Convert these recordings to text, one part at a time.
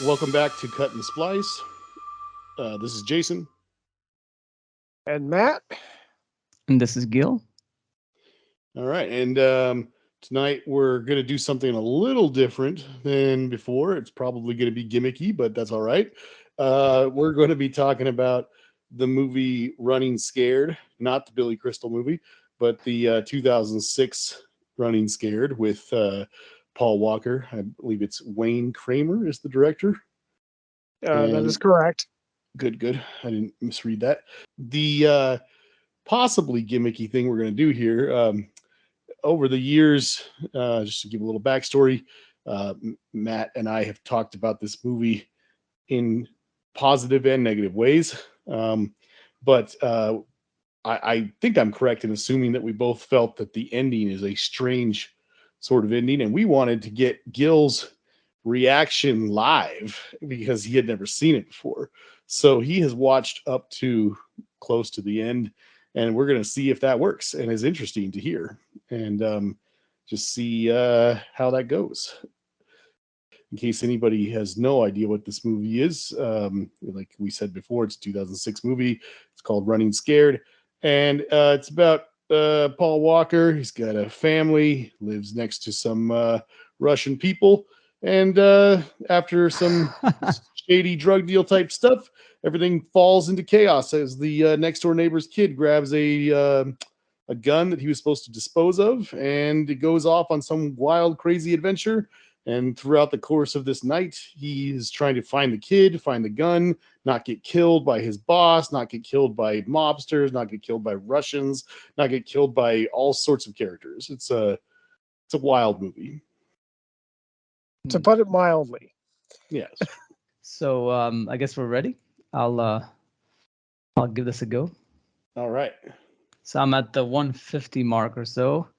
Welcome back to Cut and Splice. This is Jason. And Matt? And this is Gil. All right. And tonight we're going to do something a little different than before. It's probably going to be gimmicky, but that's all right. We're going to be talking about the movie Running Scared, not the Billy Crystal movie, but the 2006 Running Scared with Paul Walker. I believe it's Wayne Kramer is the director. That is correct. Good. I didn't misread that. The possibly gimmicky thing we're going to do here, over the years, just to give a little backstory, Matt and I have talked about this movie in positive and negative ways. But I think I'm correct in assuming that we both felt that the ending is a strange sort of ending, and we wanted to get Gil's reaction live because he had never seen it before. So he has watched up to close to the end, and we're going to see if that works and is interesting to hear, and just see how that goes. In case anybody has no idea what this movie is, like we said before, it's a 2006 movie. It's called Running Scared, and it's about Paul Walker. He's got a family, lives next to some Russian people, and after some shady drug deal type stuff, everything falls into chaos as the next door neighbor's kid grabs a gun that he was supposed to dispose of, and it goes off on some wild, crazy adventure. And throughout the course of this night, he is trying to find the kid, find the gun, not get killed by his boss, not get killed by mobsters, not get killed by Russians, not get killed by all sorts of characters. It's a wild movie. To put it mildly. Yes. So I guess we're ready. I'll give this a go. All right. So I'm at the 150 mark or so.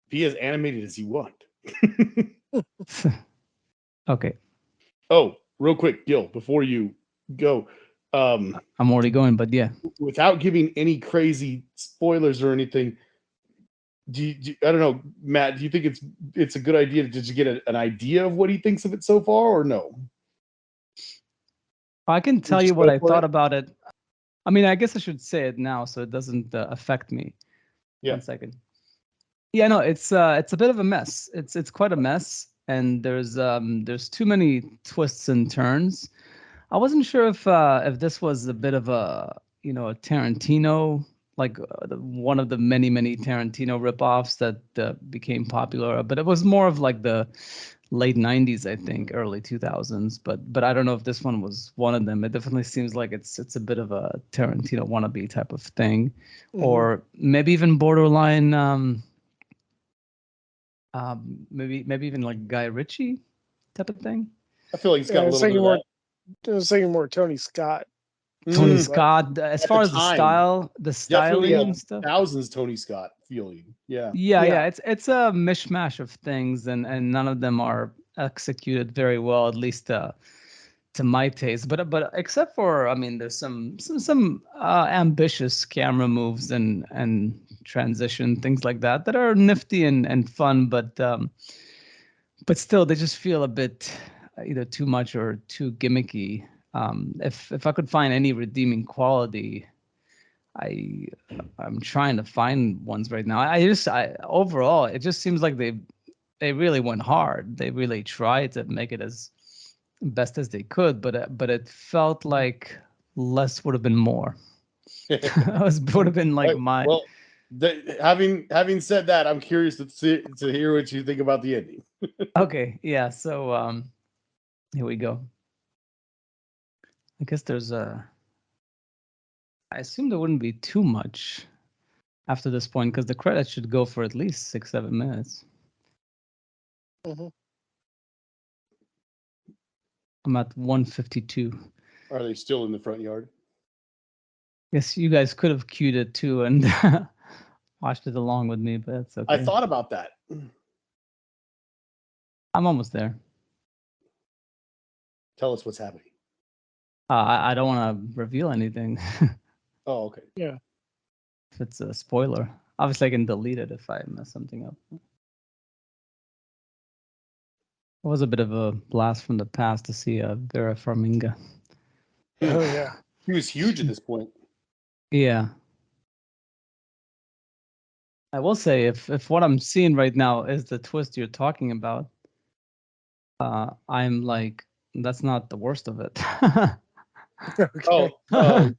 Be as animated as you want. Okay. Oh, real quick, Gil, before you go, I'm already going, but yeah. Without giving any crazy spoilers or anything, I don't know, Matt, do you think it's a good idea? Did you get an idea of what he thinks of it so far, or no? I can tell you what I thought about it. I mean, I guess I should say it now so it doesn't affect me. Yeah. 1 second. Yeah, no, it's a bit of a mess. It's quite a mess, and there's too many twists and turns. I wasn't sure if this was a bit of a a Tarantino, like one of the many Tarantino ripoffs that became popular, but it was more of like the late 90s, I think, early 2000s. But I don't know if this one was one of them. It definitely seems like it's a bit of a Tarantino wannabe type of thing, or maybe even borderline. Maybe even like Guy Ritchie type of thing. I feel like he's got a little bit of that. I was thinking more Tony Scott. Tony Scott, as far as the styling and stuff. Thousands Tony Scott feeling. Yeah. It's a mishmash of things, and none of them are executed very well, at least to my taste. But except for, I mean, there's some ambitious camera moves and transition things like that are nifty and fun, but still they just feel a bit either too much or too gimmicky. If I could find any redeeming quality, I'm trying to find ones right now. I overall, it just seems like they really went hard. They really tried to make it as best as they could, but it felt like less would have been more. Would have been like my. Well, having said that, I'm curious to hear what you think about the ending. Okay, yeah. So here we go. I guess there's I assume there wouldn't be too much after this point because the credits should go for at least 6-7 minutes. I'm at 152. Are they still in the front yard? Yes, you guys could have queued it too and watched it along with me, but that's okay. I thought about that. I'm almost there. Tell us what's happening. I don't want to reveal anything. Oh, okay. Yeah. If it's a spoiler. Obviously, I can delete it if I mess something up. It was a bit of a blast from the past to see Vera Farmiga. Oh yeah. He was huge at this point. Yeah. I will say, if what I'm seeing right now is the twist you're talking about, I'm like, that's not the worst of it. Okay.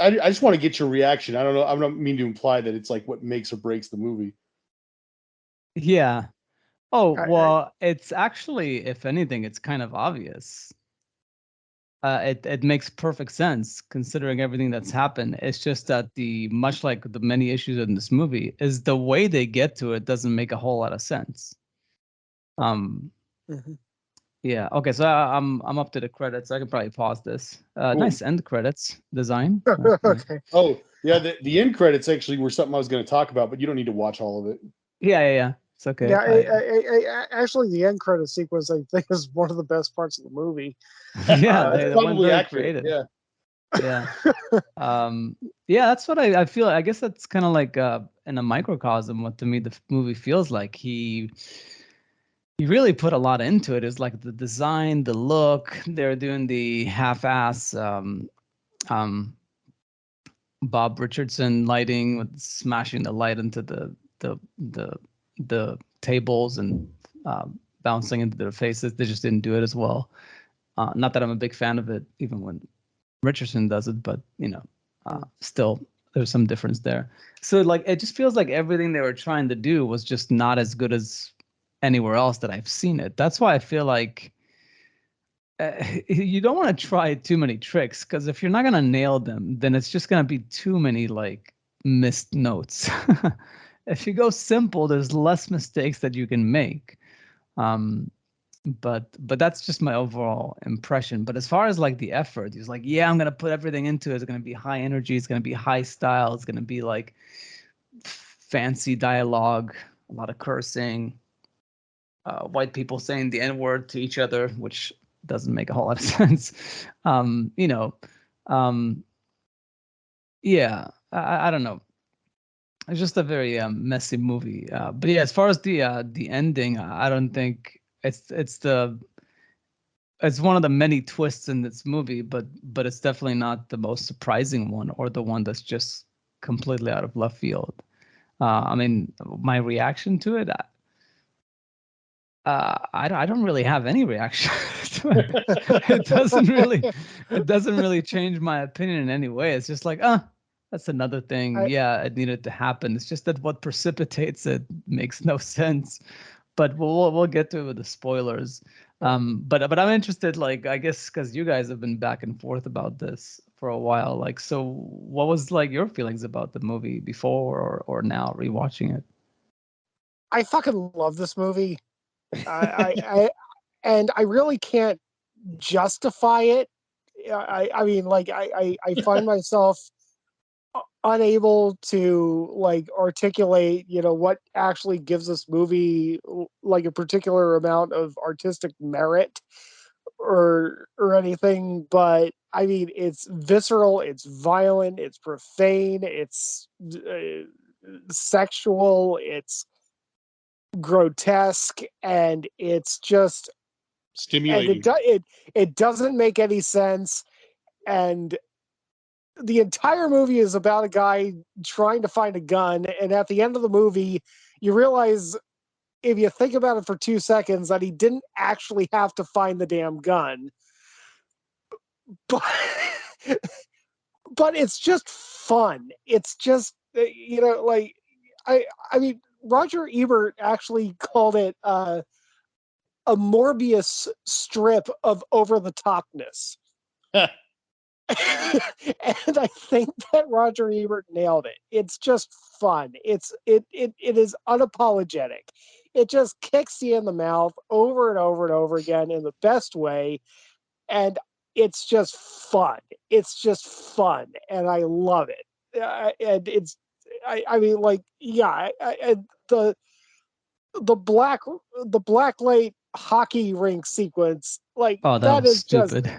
I just want to get your reaction. I don't know. I don't mean to imply that it's like what makes or breaks the movie. Yeah. Oh, I- well, it's actually, if anything, it's kind of obvious. It makes perfect sense considering everything that's happened. It's just that much like the many issues in this movie, is the way they get to it doesn't make a whole lot of sense. Mhm. Yeah. Okay. So I'm up to the credits. I can probably pause this. Cool. Nice end credits design. Nice. Okay. Oh yeah, the end credits actually were something I was going to talk about, but you don't need to watch all of it. Yeah. It's okay. Yeah, actually, the end credit sequence I think is one of the best parts of the movie. Yeah, That's they went probably very accurate. creative. Yeah. Yeah. Yeah, that's what I feel. I guess that's kind of like in a microcosm what to me the movie feels like. He really put a lot into it. It's like the design, the look. They're doing the half-ass um Bob Richardson lighting with smashing the light into the tables and bouncing into their faces. They just didn't do it as well. Not that I'm a big fan of it, even when Richardson does it, but still there's some difference there. So like it just feels like everything they were trying to do was just not as good as anywhere else that I've seen it. That's why I feel like you don't want to try too many tricks, because if you're not gonna nail them, then it's just gonna be too many like missed notes. If you go simple, there's less mistakes that you can make. But that's just my overall impression. But as far as like the effort, he's like, yeah, I'm gonna put everything into it. It's gonna be high energy. It's gonna be high style. It's gonna be like fancy dialogue, a lot of cursing, white people saying the N word to each other, which doesn't make a whole lot of sense. You know, um, yeah, I don't know. It's just a very messy movie. But yeah, as far as the ending, I don't think it's one of the many twists in this movie, but it's definitely not the most surprising one or the one that's just completely out of left field. I mean, my reaction to it, I don't really have any reaction to it. It doesn't really change my opinion in any way. It's just like, that's another thing. I, Yeah, it needed to happen. It's just that what precipitates it makes no sense. But we'll get to it with the spoilers. But I'm interested, like, I guess because you guys have been back and forth about this for a while. Like, so what was like your feelings about the movie before or now rewatching it? I fucking love this movie. And I really can't justify it. I mean, like, I find myself unable to like articulate, what actually gives this movie like a particular amount of artistic merit or anything. But I mean, it's visceral, it's violent, it's profane, it's sexual, it's grotesque, and it's just and Stimulating. it doesn't make any sense. And the entire movie is about a guy trying to find a gun, and at the end of the movie you realize, if you think about it for 2 seconds, that he didn't actually have to find the damn gun. But but it's just fun. It's just like I mean, Roger Ebert actually called it a Morbius strip of over the topness. And I think that Roger Ebert nailed it. It's just fun. It is unapologetic. It just kicks you in the mouth over and over and over again in the best way, and it's just fun. It's just fun, and I love it. And it's, I mean, like, yeah, and the black light hockey rink sequence, like, Oh, that that was is just stupid.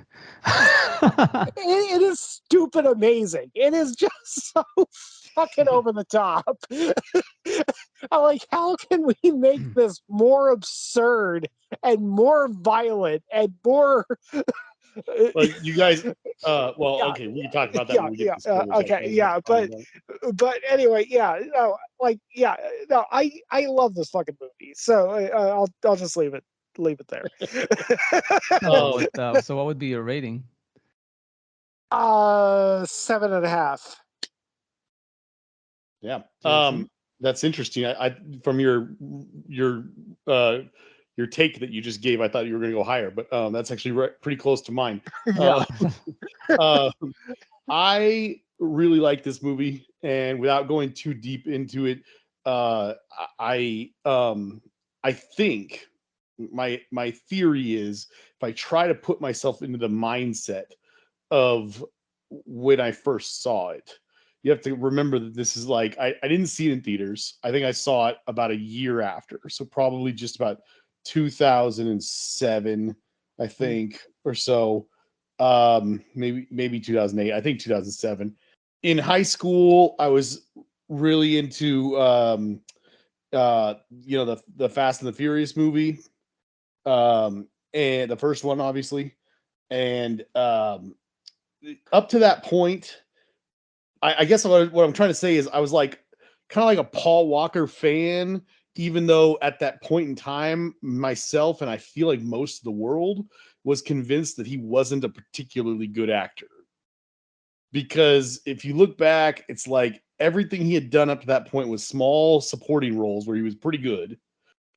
it is stupid amazing. It is just so fucking over the top. I'm like, how can we make this more absurd and more violent and more? Well, you guys. Well, Yeah, okay, we can talk about that yeah, when we get yeah. to spoilers. Okay, yeah, but anyway, yeah, no, like, yeah, no, I love this fucking movie, so I'll just leave it there. No, so what would be your rating? 7.5. Yeah. JT? That's interesting. I from your take that you just gave, I thought you were going to go higher, but that's actually pretty close to mine. Yeah. Uh, I really like this movie, and without going too deep into it, uh, I think my theory is if I try to put myself into the mindset of when I first saw it. You have to remember that this is like I didn't see it in theaters. I think I saw it about a year after, so probably just about 2007, I think, or so. Maybe 2008. I think 2007. In high school, I was really into the Fast and the Furious movie, and the first one, obviously, and up to that point, I guess what I'm trying to say is I was like kind of like a Paul Walker fan, even though at that point in time, myself and I feel like most of the world was convinced that he wasn't a particularly good actor. Because if you look back, it's like everything he had done up to that point was small supporting roles where he was pretty good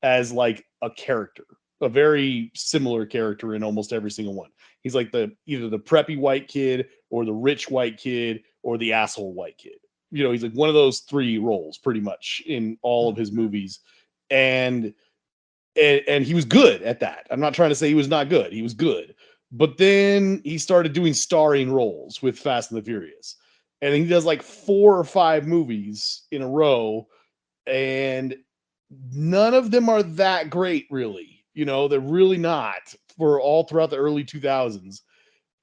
as like a character, a very similar character in almost every single one. He's like either the preppy white kid or the rich white kid or the asshole white kid. He's like one of those three roles pretty much in all of his movies. And and he was good at that. I'm not trying to say he was not good. He was good. But then he started doing starring roles with Fast and the Furious. And he does like 4 or 5 movies in a row, and none of them are that great, really. They're really not for all throughout the early 2000s.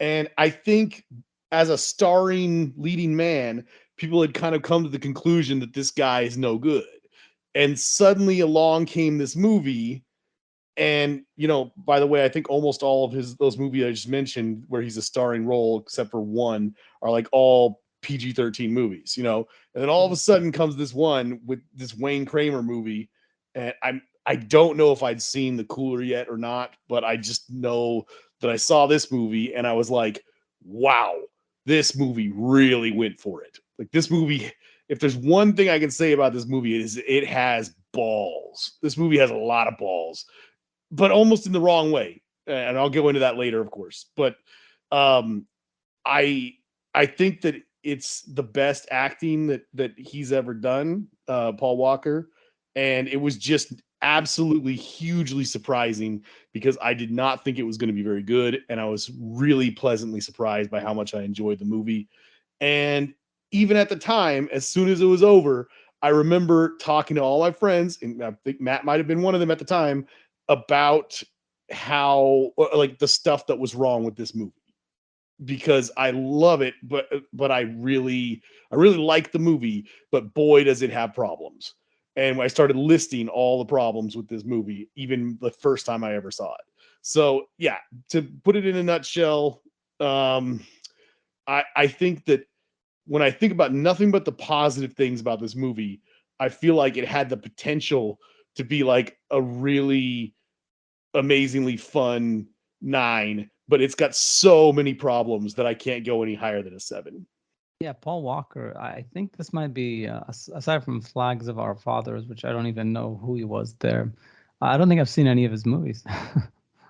And I think as a starring leading man, people had kind of come to the conclusion that this guy is no good. And suddenly along came this movie. And, by the way, I think almost all of those movies I just mentioned where he's a starring role, except for one, are like all PG-13 movies, and then all of a sudden comes this one with this Wayne Kramer movie. And I don't know if I'd seen The Cooler yet or not, but I just know that I saw this movie and I was like, wow, this movie really went for it. Like this movie, if there's one thing I can say about this movie, it has balls. This movie has a lot of balls, but almost in the wrong way. And I'll go into that later, of course. But um, I think that it's the best acting that he's ever done, Paul Walker, and it was just absolutely hugely surprising because I did not think it was going to be very good, and I was really pleasantly surprised by how much I enjoyed the movie. And even at the time, as soon as it was over, I remember talking to all my friends, and I think Matt might have been one of them at the time, about how like the stuff that was wrong with this movie because I love it, but I really like the movie, but boy does it have problems. And I started listing all the problems with this movie, even the first time I ever saw it. So yeah, to put it in a nutshell, I think that when I think about nothing but the positive things about this movie, I feel like it had the potential to be like a really amazingly fun 9, but it's got so many problems that I can't go any higher than a 7. Yeah, Paul Walker. I think this might be aside from Flags of Our Fathers, which I don't even know who he was there. I don't think I've seen any of his movies.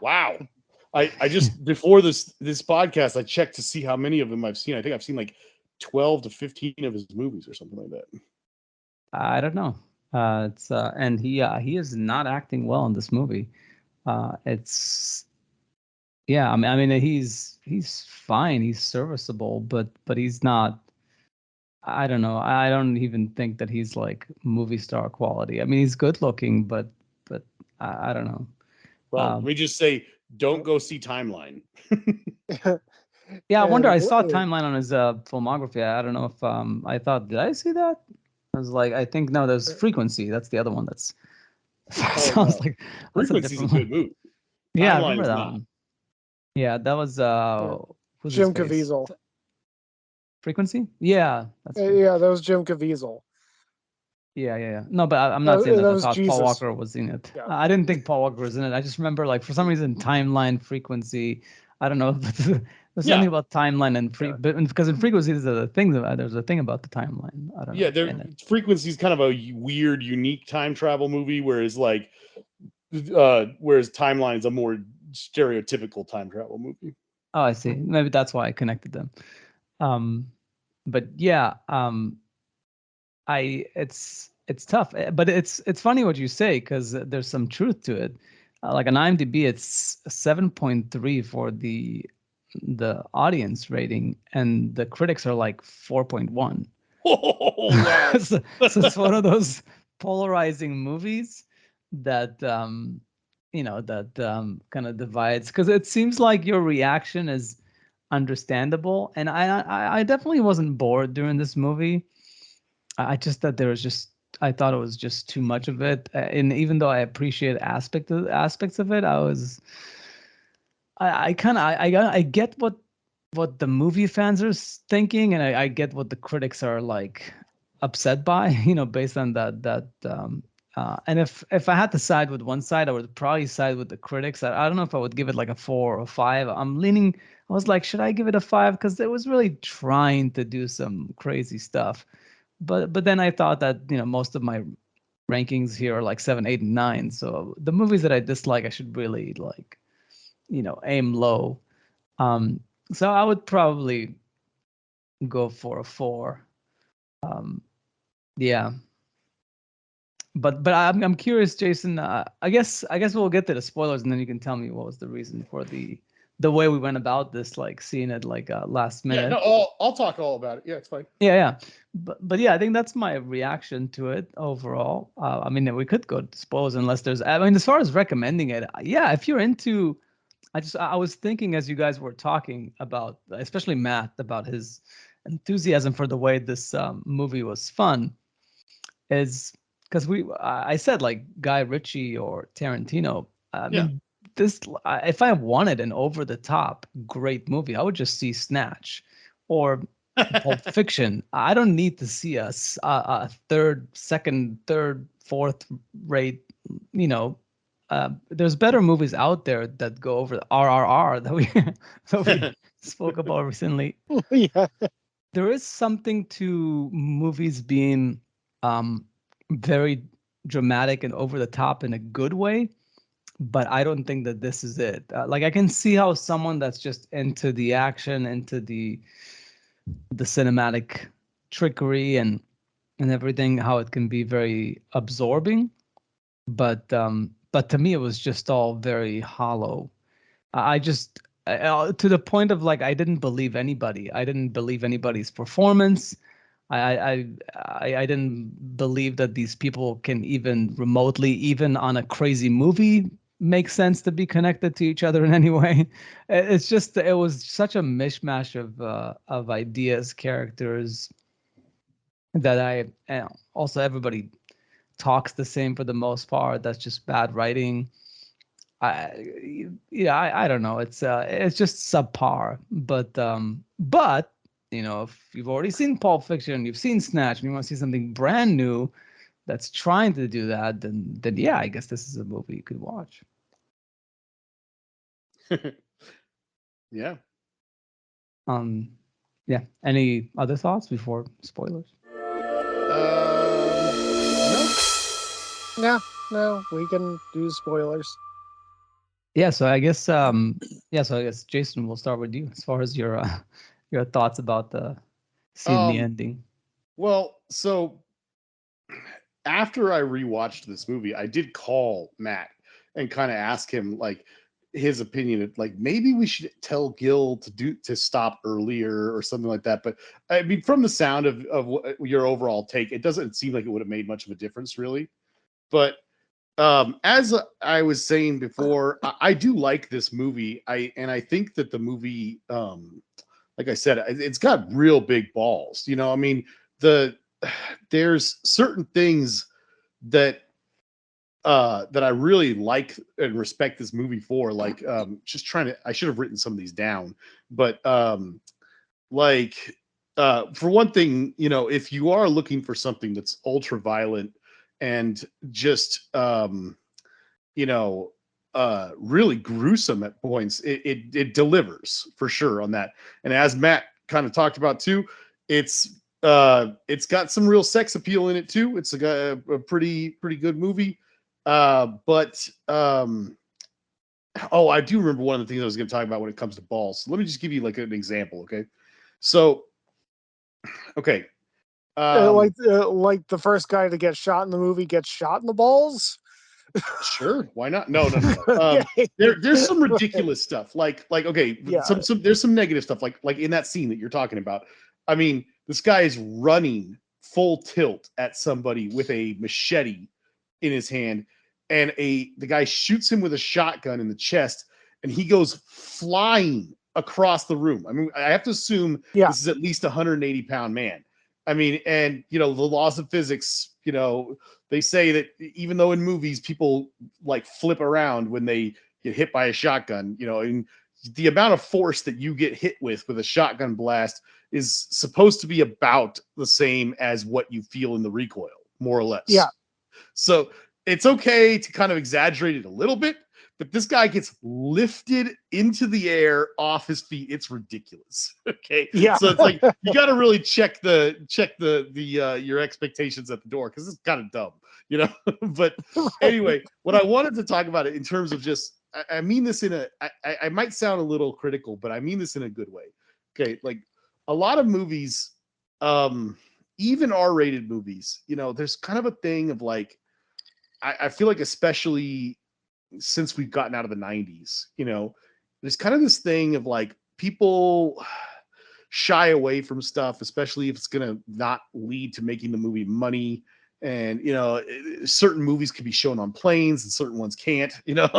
Wow. I just before this podcast, I checked to see how many of them I've seen. I think I've seen like 12 to 15 of his movies or something like that. I don't know. It's and he is not acting well in this movie. It's yeah. I mean he's fine. He's serviceable, but he's not. I don't know. I don't even think that he's like movie star quality. I mean, he's good looking, but I don't know. Well, let me just say, don't go see Timeline. Yeah, I wonder. And I saw a timeline on his filmography. I don't know if I thought, did I see that? I was like, I think no. There's Frequency. That's the other one. That's Oh sounds no, like that's a Frequency's a different one. good movie. Yeah, I Timeline remember is that not. one. Yeah, that was who's his Jim face? Caviezel. Frequency? Yeah, that's good. Yeah, that was Jim Caviezel. Yeah. No, but I'm not saying that That I was thought Paul Jesus. Walker was in it. Yeah. I didn't think Paul Walker was in it. I just remember, like, for some reason, Timeline, Frequency. I don't know. There's Yeah, something about Timeline and Yeah. but because in Frequency there's a thing about the timeline. I don't know. yeah. in it. Frequency is kind of a weird, unique time travel movie, whereas Timeline is a more stereotypical time travel movie. Oh, I see. Maybe that's why I connected them. But yeah, it's tough, but it's funny what you say because there's some truth to it. Like on IMDb, it's 7.3 for the audience rating, and the critics are like 4.1. Oh wow! So it's one of those polarizing movies that kind of divides, because it seems like your reaction is understandable, and I definitely wasn't bored during this movie. I just thought I thought it was just too much of it, and even though I appreciate aspects of it, I get what the movie fans are thinking, and I get what the critics are like upset by, based on that. And if I had to side with one side, I would probably side with the critics. I don't know if I would give it like a 4 or a 5. I'm leaning. I was like, should I give it a 5? Because it was really trying to do some crazy stuff. But then I thought that most of my rankings here are like 7, 8, and 9. So the movies that I dislike, I should really like aim low. Um, so I would probably go for a 4. Um, yeah, but I'm curious, Jason. I guess we'll get to the spoilers, and then you can tell me what was the reason for the way we went about this, like seeing it like last Yeah, minute. no, I'll talk all about it. Yeah, it's fine. Yeah. But yeah, I think that's my reaction to it overall. I mean, we could go to spoilers unless there's. I mean, as far as recommending it, yeah, if you're into. I was thinking as you guys were talking about, especially Matt, about his enthusiasm for the way this movie was fun, is because I said like Guy Ritchie or Tarantino. I Yeah. mean, this if I wanted an over the top great movie, I would just see Snatch or Pulp Fiction. I don't need to see a second, third, fourth rate. There's better movies out there that go over the RRR that we that we spoke about recently. Yeah. There is something to movies being very dramatic and over the top in a good way, but I don't think that this is it. Like I can see how someone that's just into the action, into the cinematic trickery and everything, how it can be very absorbing. But to me, it was just all very hollow. I just to the point of like I didn't believe anybody. I didn't believe anybody's performance. I didn't believe that these people can even remotely, even on a crazy movie, make sense to be connected to each other in any way. It's just it was such a mishmash of ideas, characters that also everybody talks the same for the most part. That's just bad writing. I don't know. It's just subpar. But if you've already seen Pulp Fiction, you've seen Snatch, and you want to see something brand new that's trying to do that, then yeah, I guess this is a movie you could watch. Yeah. Um, yeah. Any other thoughts before spoilers? No. No, we can do spoilers. Yeah. So I guess Jason, we'll start with you as far as your thoughts about the seeing the ending. Well, so after I rewatched this movie, I did call Matt and kind of ask him like his opinion. Like maybe we should tell Gil to stop earlier or something like that. But I mean, from the sound of your overall take, it doesn't seem like it would have made much of a difference, really. But As I was saying before, I do like this movie. I think that the movie, like I said, it's got real big balls. You know, I mean, the there's certain things that that I really like and respect this movie for. Like, just trying to, I should have written some of these down, but like, for one thing, you know, if you are looking for something that's ultra violent and just you know, really gruesome at points, it delivers for sure on that. And as Matt kind of talked about too, it's got some real sex appeal in it too. It's a pretty good movie. But oh, I do remember one of the things I was going to talk about when it comes to balls. So let me just give you like an example, okay? So, okay, Like the first guy to get shot in the movie gets shot in the balls. sure, why not? No. Okay. There's some ridiculous stuff. Like okay, Yeah. some there's some negative stuff. Like in that scene that you're talking about. I mean, this guy is running full tilt at somebody with a machete in his hand, and the guy shoots him with a shotgun in the chest, and he goes flying across the room. I mean, I have to assume Yeah. this is at least a 180-pound man. I mean, and you know, the laws of physics, you know, they say that even though in movies people like flip around when they get hit by a shotgun, you know, and the amount of force that you get hit with a shotgun blast is supposed to be about the same as what you feel in the recoil, more or less. Yeah. So it's okay to kind of exaggerate it a little bit, but this guy gets lifted into the air off his feet. It's ridiculous. Okay. Yeah. So it's like you got to really check the your expectations at the door, because it's kind of dumb, you know. But anyway, what I wanted to talk about it in terms of just, I mean this in a, I might sound a little critical, but I mean this in a good way. Okay, like a lot of movies, even R-rated movies, you know, there's kind of a thing of like, I feel like especially since we've gotten out of the 90s, you know, there's kind of this thing of like people shy away from stuff, especially if it's going to not lead to making the movie money. And, you know, certain movies can be shown on planes and certain ones can't, you know.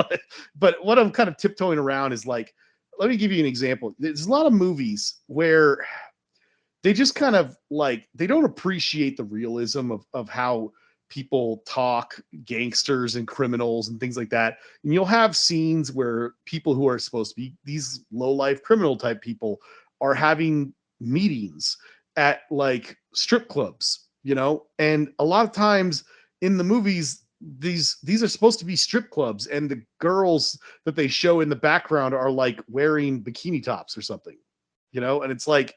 But what I'm kind of tiptoeing around is like, let me give you an example. There's a lot of movies where they just kind of like, they don't appreciate the realism of how people talk, gangsters and criminals and things like that. And you'll have scenes where people who are supposed to be these low life criminal type people are having meetings at like strip clubs, you know. And a lot of times in the movies, these are supposed to be strip clubs, and the girls that they show in the background are like wearing bikini tops or something, you know. And it's like,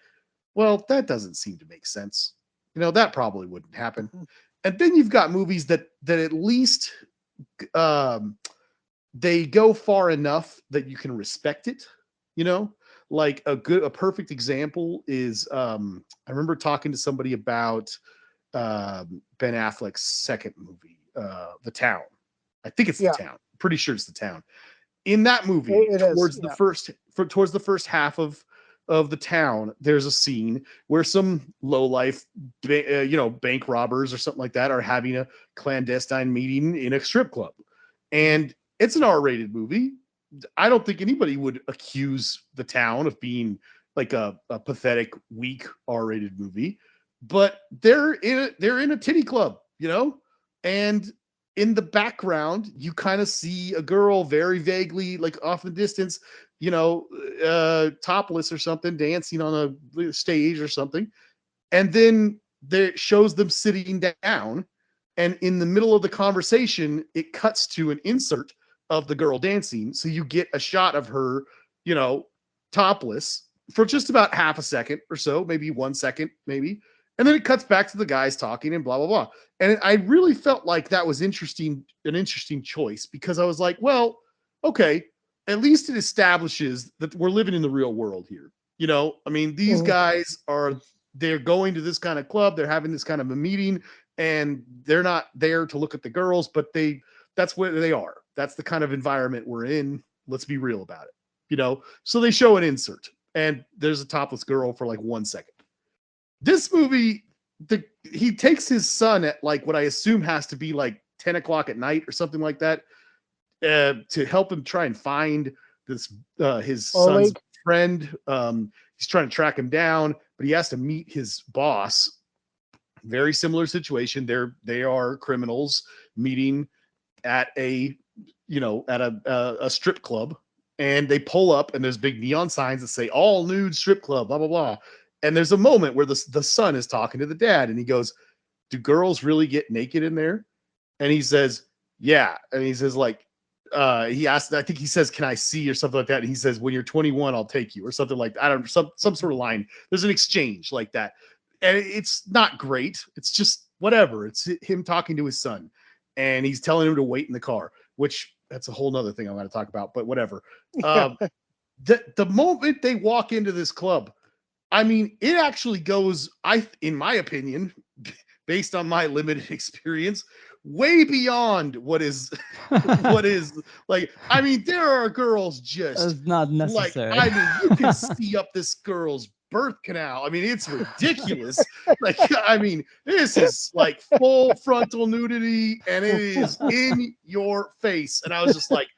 well, that doesn't seem to make sense, you know. That probably wouldn't happen. And then you've got movies that at least um, they go far enough that you can respect it, you know. Like a perfect example is I remember talking to somebody about Ben Affleck's second movie, The Town. I think it's The Yeah. Town. Pretty sure it's The Town. In that movie, It is, towards the yeah. towards the first half of The Town, there's a scene where some low life, you know, bank robbers or something like that are having a clandestine meeting in a strip club, and it's an R-rated movie. I don't think anybody would accuse The Town of being like a pathetic, weak R-rated movie, but they're in a titty club, you know, and in the background you kind of see a girl very vaguely, like off in the distance, you know, topless or something, dancing on a stage or something, and then there shows them sitting down, and in the middle of the conversation it cuts to an insert of the girl dancing, so you get a shot of her, you know, topless for just about half a second or so, maybe 1 second, maybe, and then it cuts back to the guys talking and blah blah blah. And I really felt like that was an interesting choice, because I was like, well, okay, at least it establishes that we're living in the real world here, you know. I mean, these guys are, they're going to this kind of club, they're having this kind of a meeting, and they're not there to look at the girls, but that's where they are. That's the kind of environment we're in. Let's be real about it, you know. So they show an insert, and there's a topless girl for like 1 second. This movie, he takes his son at like what I assume has to be like 10 o'clock at night or something like that, to help him try and find this his son's Oleg. friend. He's trying to track him down, but he has to meet his boss. Very similar situation. They are criminals meeting at a a strip club, and they pull up, and there's big neon signs that say all nude strip club, blah blah blah. And there's a moment where the son is talking to the dad, and he goes, "Do girls really get naked in there?" And he says, "Yeah." And he says, like, he asked, I think he says, "Can I see?" or something like that. And he says, "When you're 21, I'll take you," or something like that. I don't know, some sort of line. There's an exchange like that. And it's not great. It's just whatever. It's him talking to his son, and he's telling him to wait in the car, which that's a whole nother thing I'm going to talk about, but whatever. The moment they walk into this club, I mean, it actually goes, in my opinion, based on my limited experience, way beyond what is like. I mean, there are girls just It's not like, necessary. I mean, you can see up this girl's birth canal. I mean, it's ridiculous. Like, I mean, this is like full frontal nudity, and it is in your face. And I was just like,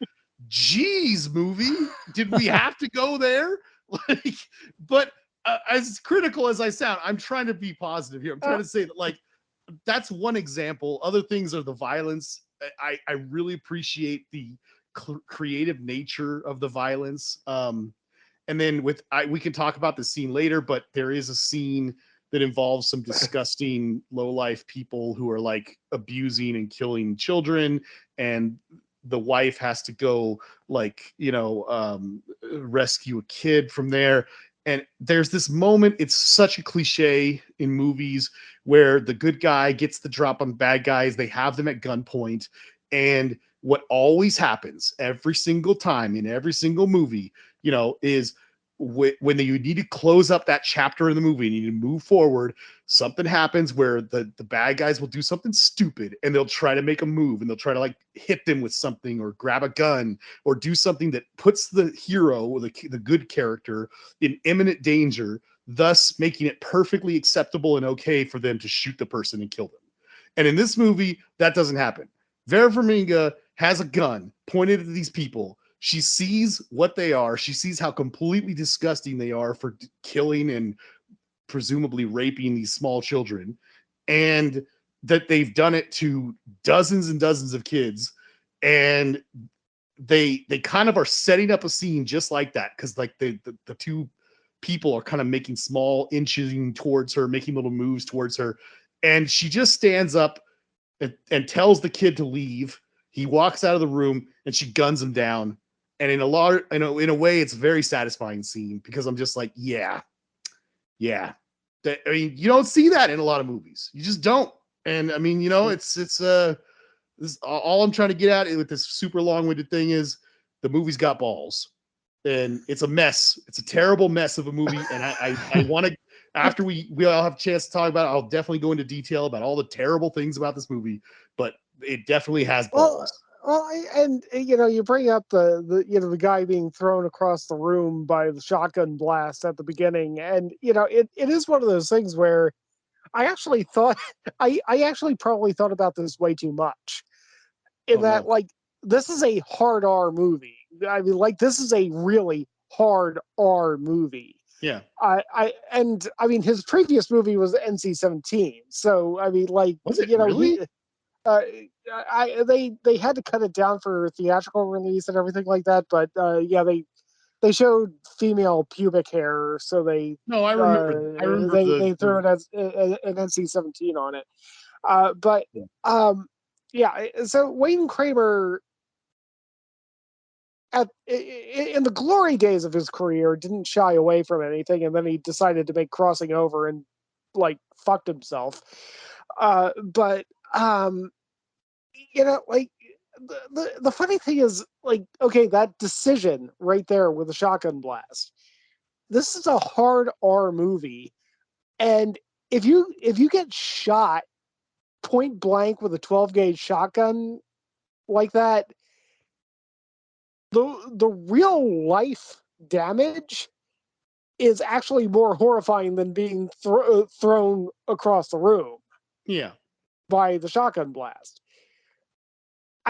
geez, movie, did we have to go there? Like, but as critical as I sound, I'm trying to be positive here. I'm trying to say that, like, that's one example. Other things are the violence. I really appreciate the creative nature of the violence. And then we can talk about the scene later, but there is a scene that involves some disgusting low-life people who are like abusing and killing children, and the wife has to go, like, rescue a kid from there. And there's this moment, it's such a cliche in movies, where the good guy gets the drop on the bad guys. They have them at gunpoint. And what always happens every single time in every single movie, is when you need to close up that chapter in the movie and you need to move forward, something happens where the bad guys will do something stupid, and they'll try to make a move, and they'll try to, like, hit them with something or grab a gun or do something that puts the hero or the good character in imminent danger, thus making it perfectly acceptable and okay for them to shoot the person and kill them. And in this movie, that doesn't happen. Vera Farmiga has a gun pointed at these people. She sees what they are. She sees how completely disgusting they are for killing and presumably raping these small children, and that they've done it to dozens and dozens of kids. And they kind of are setting up a scene just like that, because, like, the two people are kind of making small inching towards her, making little moves towards her, and she just stands up and tells the kid to leave. He walks out of the room, and she guns him down. And in a way, it's a very satisfying scene, because I'm just like, yeah. I mean, you don't see that in a lot of movies. You just don't. And I mean, it's this, all I'm trying to get at with this super long-winded thing is the movie's got balls, and it's a mess. It's a terrible mess of a movie. And I want to, after we all have a chance to talk about it, I'll definitely go into detail about all the terrible things about this movie, but it definitely has balls. And you bring up the guy being thrown across the room by the shotgun blast at the beginning, and it is one of those things where I actually thought I actually probably thought about this way too much. In that, like, this is a hard R movie. I mean, like, this is a really hard R movie. Yeah. I mean, his previous movie was NC-17, so I mean, like, was it really? They had to cut it down for theatrical release and everything like that, but yeah, they showed female pubic hair, so they I remember they threw it as an NC-17 on it. But yeah, so Wayne Kramer in the glory days of his career didn't shy away from anything, and then he decided to make Crossing Over and, like, fucked himself. But like, the funny thing is, like, okay, that decision right there with the shotgun blast. This is a hard R movie, and if you get shot point blank with a 12 gauge shotgun like that, the real life damage is actually more horrifying than being thrown across the room. Yeah. By the shotgun blast.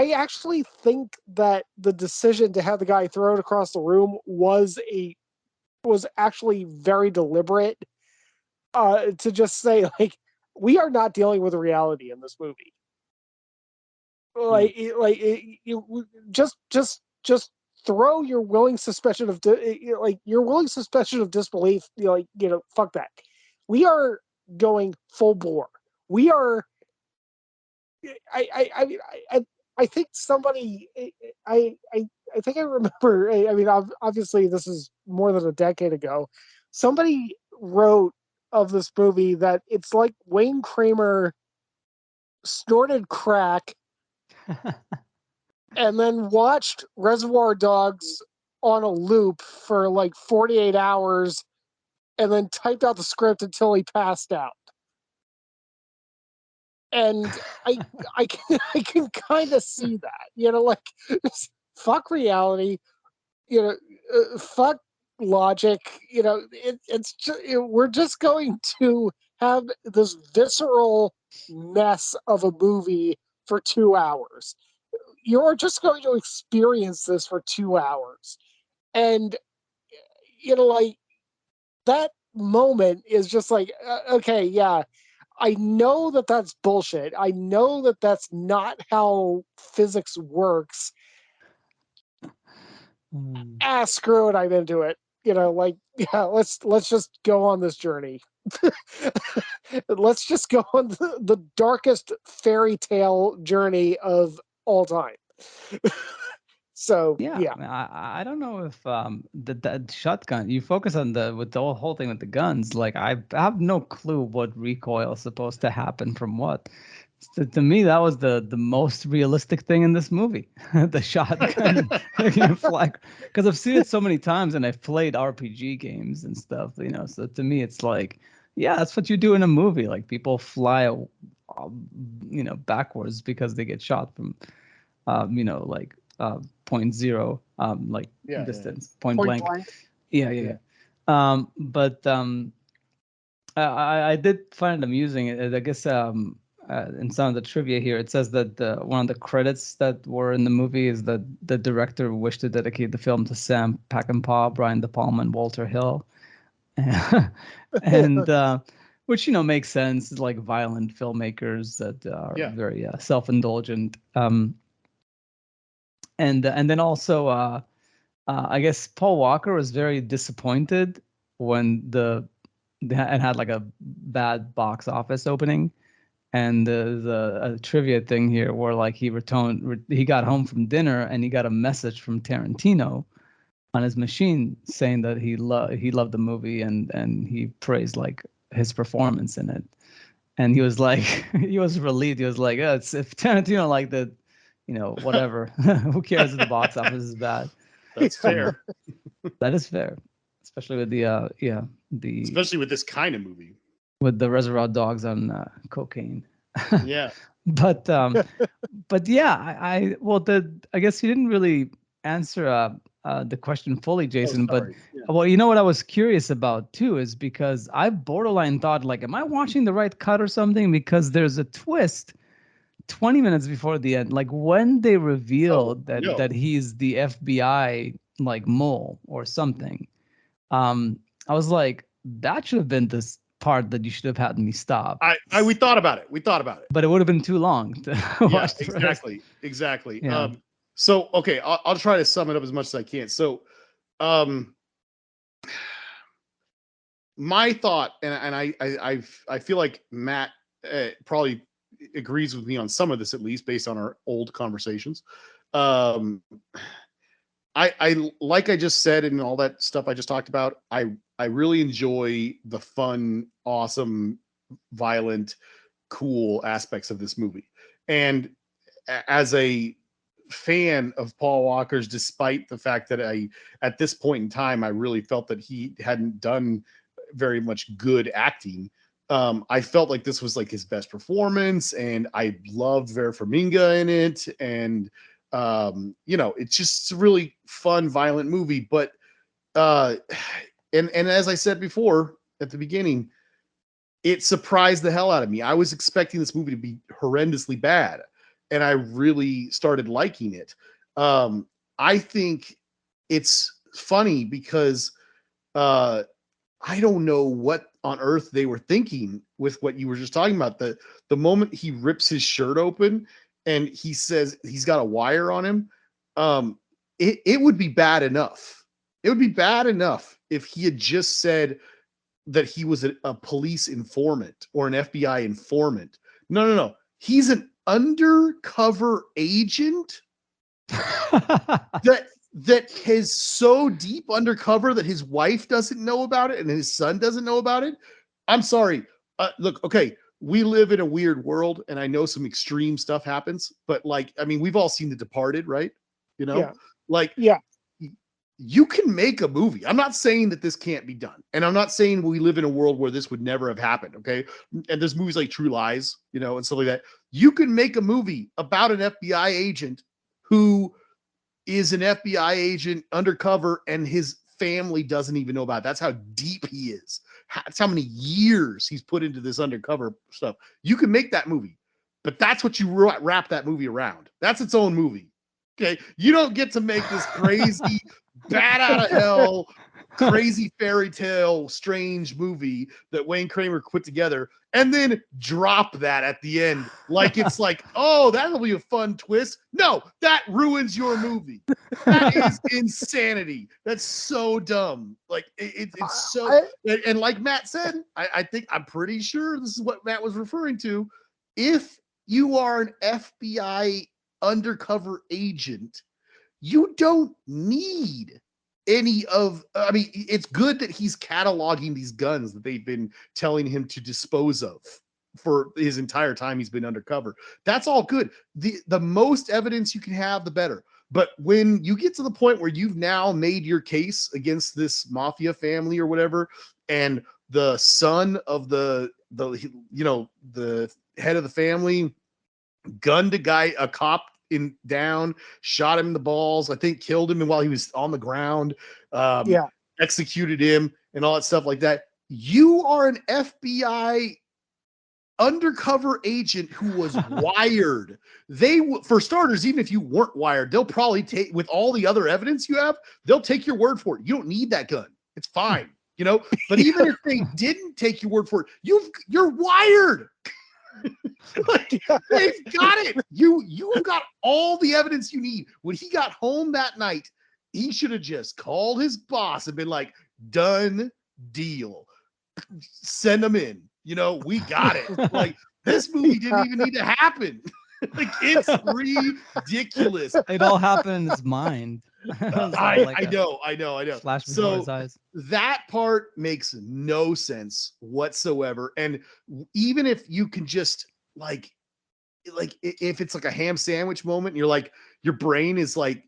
I actually think that the decision to have the guy throw it across the room was actually very deliberate. To just say, like, we are not dealing with reality in this movie. You just throw your willing suspension of your willing suspension of disbelief. Fuck that. We are going full bore. We are. I think somebody. I think I remember. I mean, obviously, this is more than a decade ago. Somebody wrote of this movie that it's like Wayne Kramer snorted crack and then watched Reservoir Dogs on a loop for like 48 hours and then typed out the script until he passed out. And I can kind of see that, like, fuck reality, fuck logic, it's just, we're just going to have this visceral mess of a movie for 2 hours. You're just going to experience this for 2 hours. And, like, that moment is just like, okay, yeah, I know that that's bullshit. I know that that's not how physics works. Screw it, I'm into it. Yeah, let's just go on this journey. Let's just go on the darkest fairy tale journey of all time. So Yeah, yeah. I mean, I don't know if the shotgun, you focus on with the whole thing with the guns. Like, I have no clue what recoil is supposed to happen from what. To me, that was the most realistic thing in this movie, the shotgun flag. Because I've seen it so many times, and I've played RPG games and stuff. So to me, it's like, yeah, that's what you do in a movie. Like, people fly, backwards because they get shot from, like. Point zero, distance, point blank. Yeah. But I did find it amusing. I guess in some of the trivia here, it says that one of the credits that were in the movie is that the director wished to dedicate the film to Sam Peckinpah, Brian De Palma, and Walter Hill, and which makes sense. Like, violent filmmakers that are very self-indulgent. And then also, I guess Paul Walker was very disappointed when it had like a bad box office opening. And there's a trivia thing here where, like, he got home from dinner and he got a message from Tarantino on his machine saying that he loved the movie and he praised, like, his performance in it. And he was like, he was relieved. He was like, if Tarantino liked it, whatever. Who cares if the box office is bad? That's fair. That is fair, especially with especially with this kind of movie, with the Reservoir Dogs on cocaine. Yeah. But yeah, I guess you didn't really answer the question fully, Jason. But well, what I was curious about too is because I borderline thought, like, am I watching the right cut or something? Because there's a twist 20 minutes before the end, like when they revealed that he's the FBI, like, mole or something. I was like, that should have been this part that you should have had me stop. We thought about it. But it would have been too long to watch the rest. Exactly. Yeah. So, okay, I'll try to sum it up as much as I can. So, my thought, and I feel like Matt probably agrees with me on some of this, at least based on our old conversations. I like I just said, and all that stuff I just talked about, I really enjoy the fun, awesome, violent, cool aspects of this movie. And as a fan of Paul Walker's, despite the fact that at this point in time, I really felt that he hadn't done very much good acting. I felt like this was like his best performance, and I loved Vera Farmiga in it. And it's just a really fun, violent movie. But and as I said before at the beginning, it surprised the hell out of me. I was expecting this movie to be horrendously bad. and I really started liking it. I think it's funny because I don't know what on earth they were thinking with what you were just talking about. The moment he rips his shirt open and he says he's got a wire on him, it would be bad enough. It would be bad enough if he had just said that he was a police informant or an FBI informant. No. He's an undercover agent that is so deep undercover that his wife doesn't know about it and his son doesn't know about it. I'm sorry. Look, okay, we live in a weird world, and I know some extreme stuff happens, but like, I mean, we've all seen The Departed, right? You know, Yeah. like, Yeah. you can make a movie. I'm not saying that this can't be done, and I'm not saying we live in a world where this would never have happened. Okay, and there's movies like True Lies, you know, and stuff like that. You can make a movie about an FBI agent who is an FBI agent undercover and his family doesn't even know about it. That's how deep he is. That's how many years he's put into this undercover stuff. You can make that movie, but that's what you wrap that movie around. That's its own movie. Okay. You don't get to make this crazy, bat out of hell, crazy fairy tale, strange movie that Wayne Kramer put together and then drop that at the end. Like, it's like, oh, that'll be a fun twist. No, that ruins your movie. That is insanity. That's so dumb. Like, it's so, and like Matt said, I think I'm pretty sure this is what Matt was referring to. If you are an FBI undercover agent, you don't need any of, I mean, it's good that he's cataloging these guns that they've been telling him to dispose of for his entire time he's been undercover. That's all good. The most evidence you can have, the better. But when you get to the point where you've now made your case against this mafia family or whatever, and the son of the you know, the head of the family gunned a cop down, shot him in the balls, I think killed him while he was on the ground, executed him and all that stuff like that. You are an FBI undercover agent who was wired. For starters, even if you weren't wired, they'll probably take, with all the other evidence you have, they'll take your word for it. You don't need that gun. It's fine, you know. But even if they didn't take your word for it, you're wired. Like, they've got it. You've got all the evidence you need. When he got home that night, he should have just called his boss and been like, done deal. Send them in. You know, we got it. Like, this movie didn't even need to happen. Like, it's ridiculous. It all happened in his mind. I know. Flash before his eyes. That part makes no sense whatsoever. And even if you can just like if it's like a ham sandwich moment, you're like, your brain is like,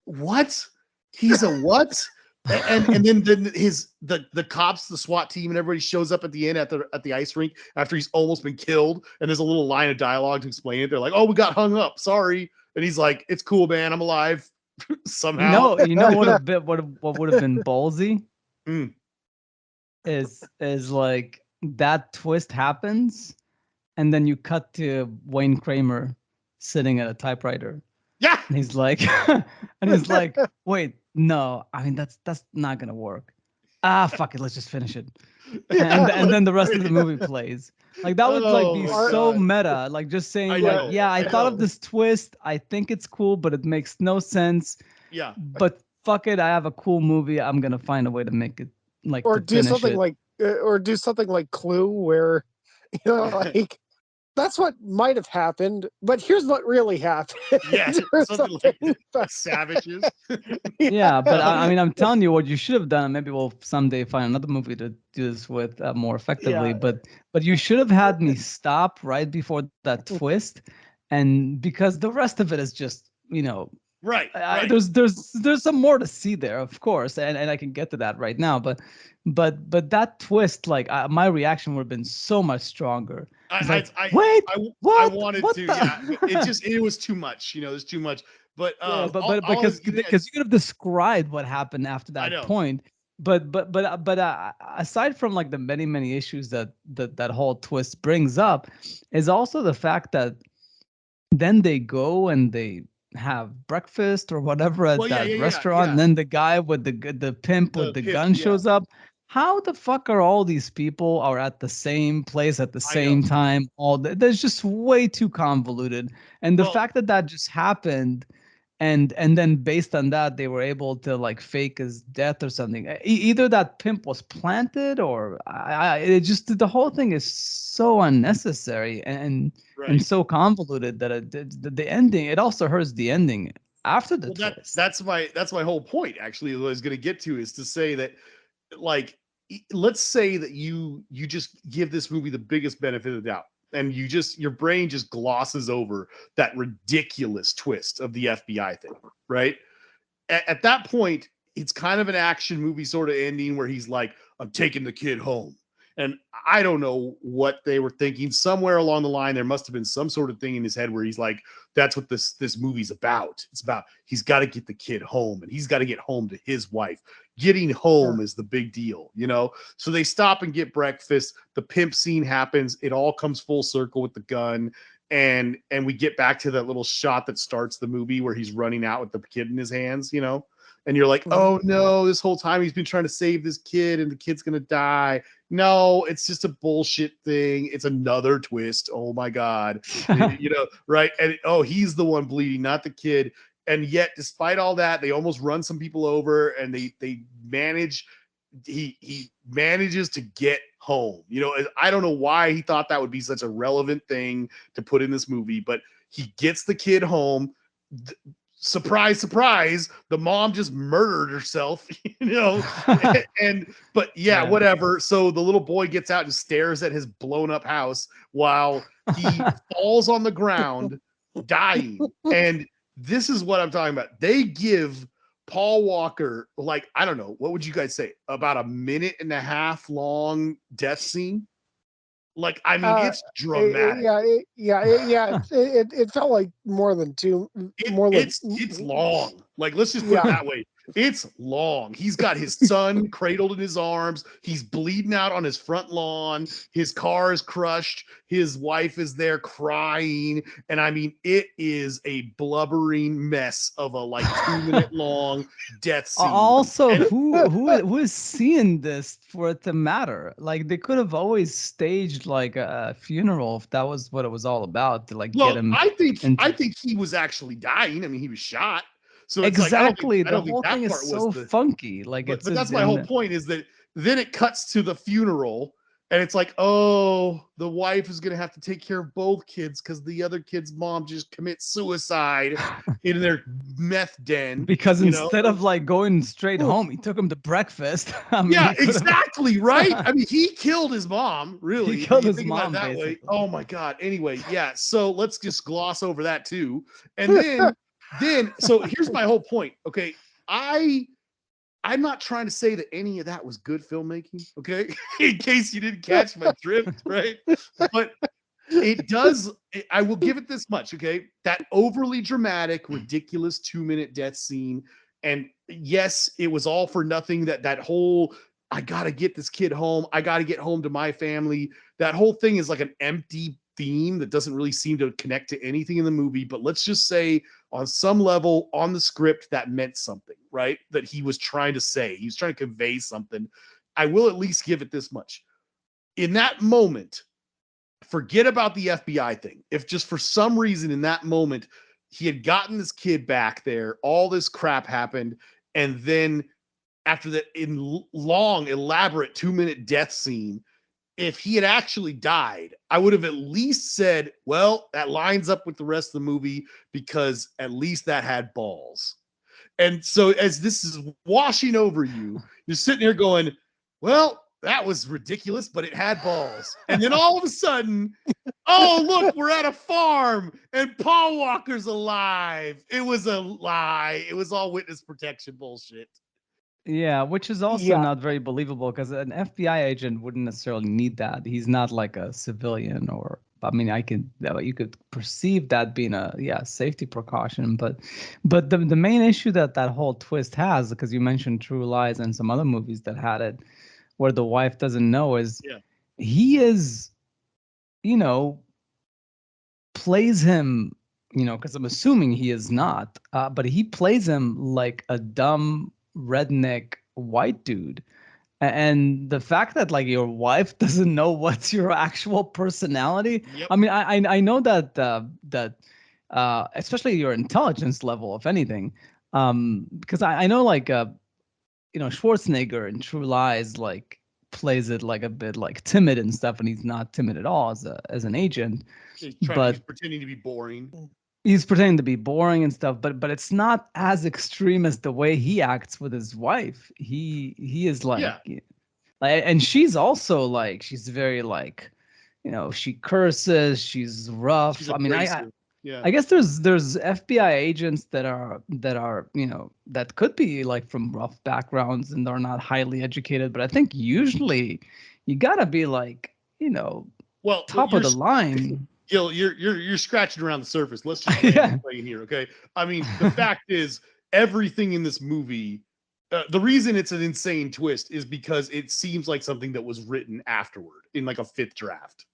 what? He's a what? and then the cops, the SWAT team, and everybody shows up at the end at the ice rink after he's almost been killed. And there's a little line of dialogue to explain it. They're like, "Oh, we got hung up. Sorry." And he's like, "It's cool, man. I'm alive." Somehow. You know what would have been ballsy is like that twist happens, and then you cut to Wayne Kramer sitting at a typewriter. Yeah. And he's like, wait, no, I mean that's not gonna work. Fuck it, let's just finish it. And then the rest of the movie plays. Like, that would like be so meta. Like, just saying, I thought of this twist. I think it's cool, but it makes no sense. Yeah. But fuck it, I have a cool movie. I'm gonna find a way to make it like, or to do finish something it. like Clue, where, you know, like, that's what might have happened, but here's what really happened. Yeah, something like Savages. Yeah, but I mean, I'm telling you, what you should have done. Maybe we'll someday find another movie to do this with more effectively. Yeah. But you should have had me stop right before that twist, and because the rest of it is just, you know, right. There's some more to see there, of course, and I can get to that right now. But that twist, like, my reaction would have been so much stronger. I wanted to. Yeah, it was too much. You know, there's too much. But because you could have described what happened after that point. But aside from like the many issues that whole twist brings up, is also the fact that then they go and they have breakfast or whatever at Well, yeah, that yeah, yeah, restaurant, yeah. and then the guy with the pimp with The the pimp, gun yeah. shows up. How the fuck are all these people are at the same place at the I know. same time? There's just way too convoluted, and the Well, fact that that just happened, and then based on that they were able to like fake his death or something. Either that pimp was planted, or it just, the whole thing is so unnecessary and right. so convoluted that the ending, it also hurts the ending after the Well, twist. that's my whole point. Actually, what I was going to get to is to say that, like, let's say that you just give this movie the biggest benefit of the doubt, and your brain just glosses over that ridiculous twist of the FBI thing, right? At that point, it's kind of an action movie sort of ending where he's like, I'm taking the kid home. And I don't know what they were thinking. Somewhere along the line, there must have been some sort of thing in his head where he's like, that's what this movie's about. It's about, he's got to get the kid home, and he's got to get home to his wife. Getting home is the big deal, you know? So they stop and get breakfast. The pimp scene happens. It all comes full circle with the gun. And we get back to that little shot that starts the movie where he's running out with the kid in his hands, you know? And you're like, oh no, this whole time he's been trying to save this kid and the kid's gonna die. No, it's just a bullshit thing. It's another twist. Oh my God. You know, right? And he's the one bleeding, not the kid. And yet, despite all that, they almost run some people over, and they manage. He manages to get home. You know, I don't know why he thought that would be such a relevant thing to put in this movie, but he gets the kid home. Surprise, surprise, the mom just murdered herself, you know. But yeah, whatever. So the little boy gets out and stares at his blown up house while he falls on the ground dying. And this is what I'm talking about. They give Paul Walker, like, I don't know, what would you guys say, about a minute and a half long death scene? Like, I mean, it's dramatic. It felt like more than two. It's long. Like, let's just put it that way. It's long. He's got his son cradled in his arms. He's bleeding out on his front lawn. His car is crushed. His wife is there crying. And I mean, it is a blubbering mess of a like 2-minute long death scene. Also, who is seeing this for it to matter? Like, they could have always staged like a funeral if that was what it was all about, to like get him. I think he was actually dying. I mean, he was shot. So it's exactly. like, I don't think the whole that thing is part so was funky. Like, but that's my whole point, is that then it cuts to the funeral, and it's like, oh, the wife is gonna have to take care of both kids because the other kid's mom just commits suicide in their meth den. Because instead of like going straight home, he took him to breakfast. I mean, yeah, exactly, right? I mean, he killed his mom, really. He killed his think about mom it that basically. way. Oh my God. Anyway, yeah. So let's just gloss over that too. And then so here's my whole point. Okay. I'm not trying to say that any of that was good filmmaking, okay? In case you didn't catch my drift, right? But it does, I will give it this much, okay? That overly dramatic, ridiculous 2-minute death scene. And yes, it was all for nothing. That whole, I gotta get this kid home. I gotta get home to my family. That whole thing is like an empty theme that doesn't really seem to connect to anything in the movie. But let's just say, on some level, on the script, that meant something, right? That he was trying to say. He was trying to convey something. I will at least give it this much. In that moment, forget about the FBI thing. If just for some reason in that moment, he had gotten this kid back there, all this crap happened, and then after that long, elaborate 2-minute death scene, if he had actually died, I would have at least said, well, that lines up with the rest of the movie because at least that had balls. And so as this is washing over you, you're sitting here going, well, that was ridiculous, but it had balls. And then all of a sudden, oh, look, we're at a farm and Paul Walker's alive. It was a lie. It was all witness protection bullshit. Yeah, which is also not very believable, because an FBI agent wouldn't necessarily need that. He's not like a civilian, or I mean, you could perceive that being a safety precaution, but the main issue that whole twist has, because you mentioned True Lies and some other movies that had it, where the wife doesn't know, is he is, plays him because I'm assuming he is not, but he plays him like a dumb redneck white dude. And the fact that like your wife doesn't know what's your actual personality. Yep. I mean, I know that especially your intelligence level, if anything, because I know like Schwarzenegger in True Lies like plays it like a bit like timid and stuff, and he's not timid at all as an agent, He's but pretending to be boring. he's pretending to be boring and stuff, but it's not as extreme as the way he acts with his wife. He is like, Yeah. and she's also like, she's very like, she curses, she's rough. She's I mean, abrasive. Yeah. I guess there's FBI agents that are that could be like from rough backgrounds and are not highly educated, but I think usually you gotta be like, Well, top of the line. Gil, you're scratching around the surface. Let's just Yeah. play in here, okay? I mean, the fact is, everything in this movie, the reason it's an insane twist is because it seems like something that was written afterward in like a fifth draft.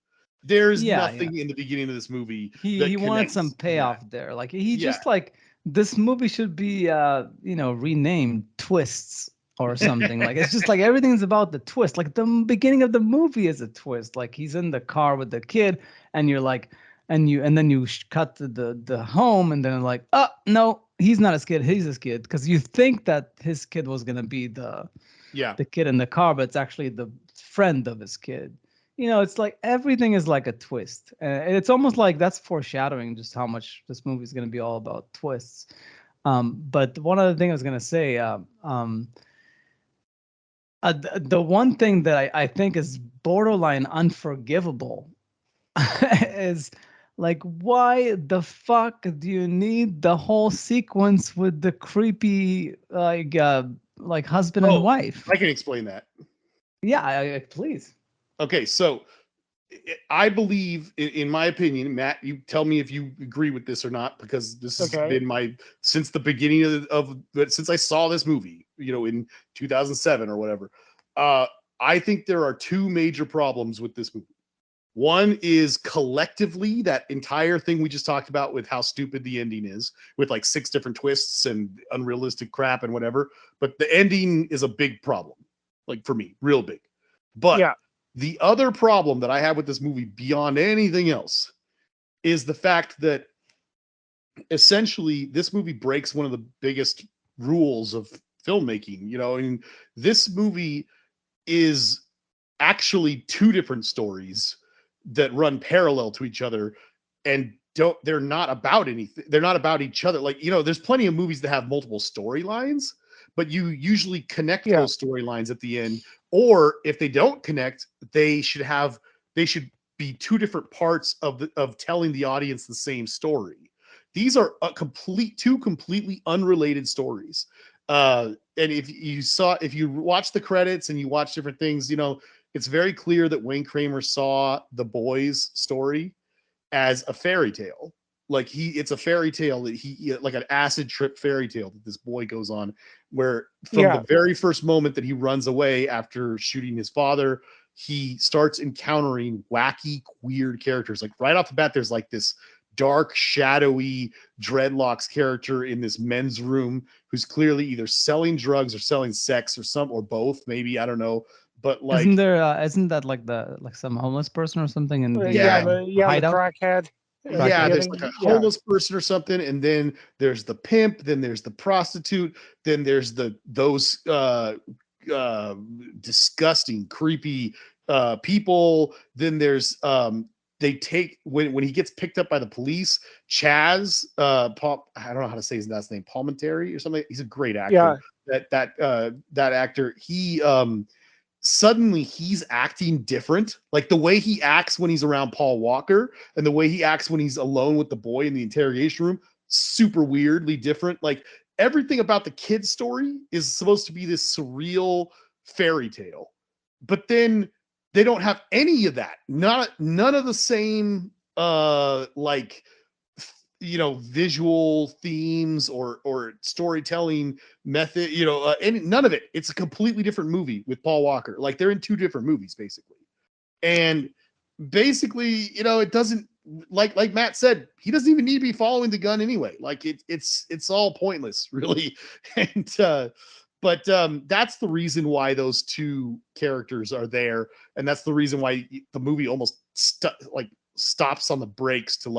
There's nothing in the beginning of this movie. He wanted some payoff there. Like he just like, this movie should be renamed Twists or something. Like it's just like everything's about the twist. Like the beginning of the movie is a twist. Like he's in the car with the kid, and you're like, and then you cut to the home, and then like, oh no, he's not his kid, he's his kid, because you think that his kid was gonna be the kid in the car, but it's actually the friend of his kid. It's like everything is like a twist. And it's almost like that's foreshadowing just how much this movie is going to be all about twists. But one other thing I was going to say, the one thing that I think is borderline unforgivable is like, why the fuck do you need the whole sequence with the creepy like husband and wife? I can explain that. Yeah, please. Okay, so I believe, in my opinion, Matt, you tell me if you agree with this or not, because this has been since the beginning since I saw this movie, in 2007 or whatever. I think there are two major problems with this movie. One is collectively that entire thing we just talked about with how stupid the ending is, with like 6 different twists and unrealistic crap and whatever. But the ending is a big problem, like for me, real big. But the other problem that I have with this movie beyond anything else is the fact that essentially this movie breaks one of the biggest rules of filmmaking. And this movie is actually 2 different stories that run parallel to each other, and they're not about anything. They're not about each other. Like, there's plenty of movies that have multiple storylines, but you usually connect those storylines at the end. Or if they don't connect, they should be 2 different parts of telling the audience the same story. These are 2 completely unrelated stories. And if you watch the credits and you watch different things, it's very clear that Wayne Kramer saw The Boys story as a fairy tale. Like it's a fairy tale that like an acid trip fairy tale that this boy goes on, where from the very first moment that he runs away after shooting his father, he starts encountering wacky, weird characters. Like right off the bat, there's like this dark, shadowy dreadlocks character in this men's room who's clearly either selling drugs or selling sex or both, maybe, I don't know. But like, isn't that like some homeless person or something? And the crackhead. There's like a homeless person or something, and then there's the pimp, then there's the prostitute, then there's those disgusting, creepy people. Then there's they take when he gets picked up by the police, Chaz, Paul, I don't know how to say his last name, Palminteri or something. He's a great actor. That actor, he suddenly he's acting different. Like the way he acts when he's around Paul Walker and the way he acts when he's alone with the boy in the interrogation room, super weirdly different. Like everything about the kid's story is supposed to be this surreal fairy tale, but then they don't have any of that. None of the same visual themes or storytelling method, none of it. It's a completely different movie with Paul Walker. Like they're in 2 different movies basically. And basically, it doesn't like Matt said, he doesn't even need to be following the gun anyway. Like it's all pointless, really. And but that's the reason why those two characters are there, and that's the reason why the movie almost stops on the brakes to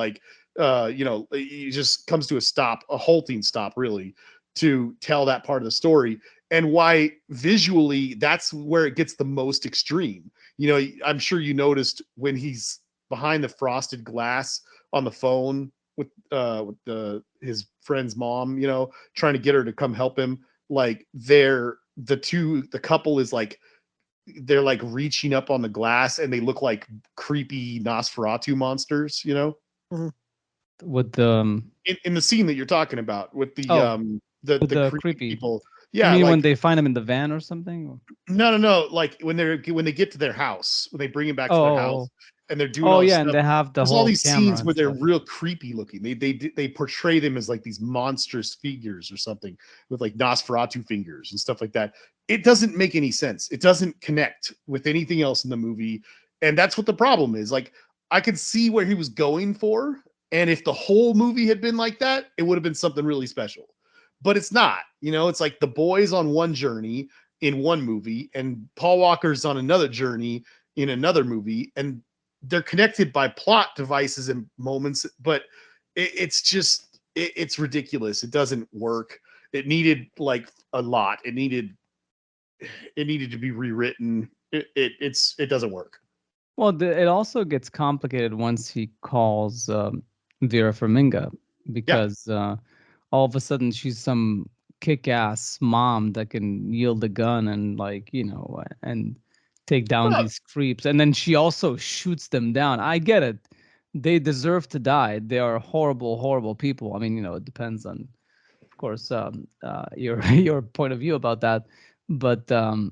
it just comes to a stop, a halting stop, really, to tell that part of the story, and why visually that's where it gets the most extreme. I'm sure you noticed when he's behind the frosted glass on the phone with his friend's mom, trying to get her to come help him. Like the couple is like, they're like reaching up on the glass and they look like creepy Nosferatu monsters, Mhm. With the in the scene that you're talking about with the with the the creepy creepy people. You Yeah, mean when like they find him in the van or something? no, like when they get to their house, when they bring him back to their house Oh, and they're doing oh all this yeah, and stuff. they have the There's all whole these camera scenes and where they're stuff. real creepy looking. They portray them as like these monstrous figures or something with like Nosferatu fingers and stuff like that. It doesn't make any sense. It doesn't connect with anything else in the movie, and that's what the problem is. Like, I could see where he was going for, and if the whole movie had been like that, it would have been something really special. But it's not. It's like the boys on one journey in one movie, and Paul Walker's on another journey in another movie, and they're connected by plot devices and moments, but it's ridiculous. It doesn't work. It needed like a lot. It needed to be rewritten. It doesn't work. Well, it also gets complicated once he calls Vera Farmiga, Yeah. because all of a sudden she's some kick-ass mom that can yield a gun and and take down Well, these creeps, and then she also shoots them down. I get it; they deserve to die. They are horrible, horrible people. I mean, it depends on, of course, your your point of view about that, but her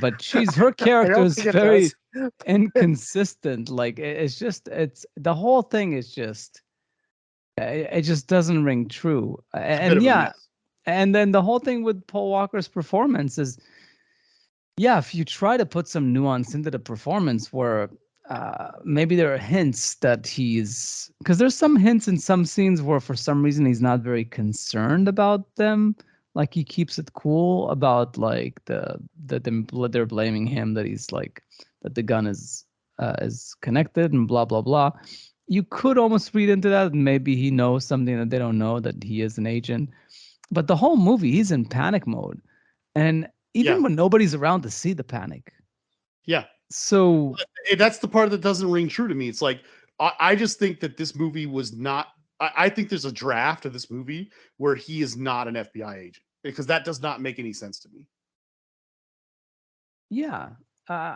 I character don't is think it very does. inconsistent. Like it's the whole thing is just it just doesn't ring true. it's a bit And of a yeah, mess. and then the whole thing with Paul Walker's performance is, yeah, if you try to put some nuance into the performance where maybe there are hints that because there's some hints in some scenes where for some reason he's not very concerned about them. Like he keeps it cool about like they're blaming him that he's like that the gun is connected and blah blah blah. You could almost read into that, and maybe he knows something that they don't know, that he is an agent. But the whole movie, he's in panic mode, and Yeah. even when nobody's around to see the panic. Yeah. So That's the part that doesn't ring true to me. It's like, I just think that this movie was not. I think there's a draft of this movie where he is not an FBI agent, because that does not make any sense to me. yeah,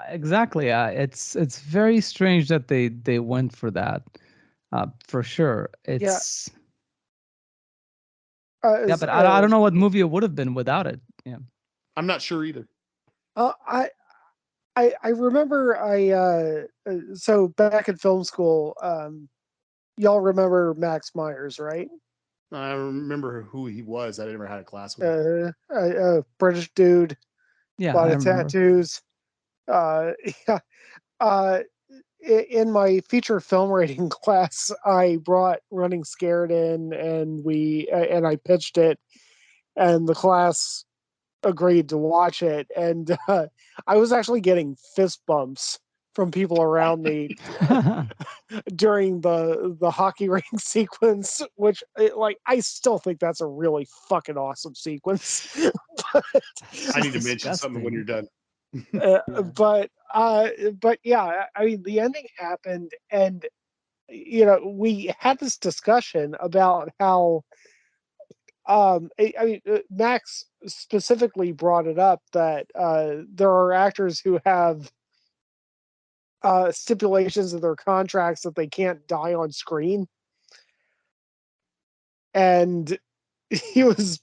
exactly. It's very strange that they went for that. For sure. Yeah. It's yeah, As but I don't know what movie it would have been without it. Yeah. I'm not sure either. I remember so back in film school, y'all remember Max Myers, right? I remember who he was. I never had a class with him. British dude, a Yeah, lot I of remember. tattoos. Yeah. Uh, in my feature film rating class, I brought Running Scared in, and I pitched it, and the class agreed to watch it, and I was actually getting fist bumps from people around me during the hockey rink sequence, which I still think that's a really fucking awesome sequence. but, I need to mention something when you're disgusting. done. uh, but but yeah, I mean the ending happened, and we had this discussion about how I mean Max specifically brought it up that there are actors who have stipulations in their contracts that they can't die on screen, and he was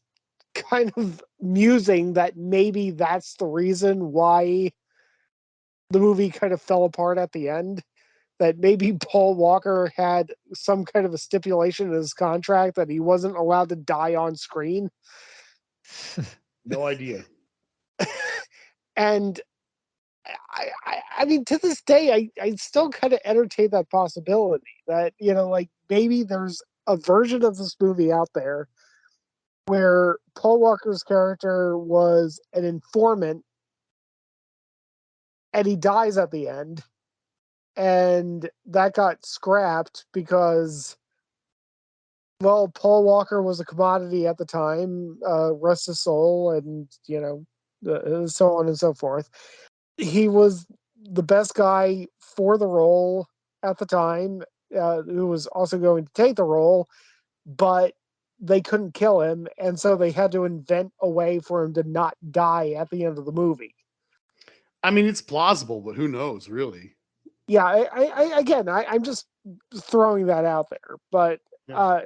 kind of musing that maybe that's the reason why the movie kind of fell apart at the end. That maybe Paul Walker had some kind of a stipulation in his contract that he wasn't allowed to die on screen. No idea. And I mean, to this day, I still kind of entertain that possibility that, like maybe there's a version of this movie out there where Paul Walker's character was an informant and he dies at the end, and that got scrapped because, well, Paul Walker was a commodity at the time, rest his soul, and so on and so forth. He was the best guy for the role at the time, who was also going to take the role, but they couldn't kill him, and so they had to invent a way for him to not die at the end of the movie. I mean, it's plausible, but who knows, really? Yeah, I'm just throwing that out there, but Yeah.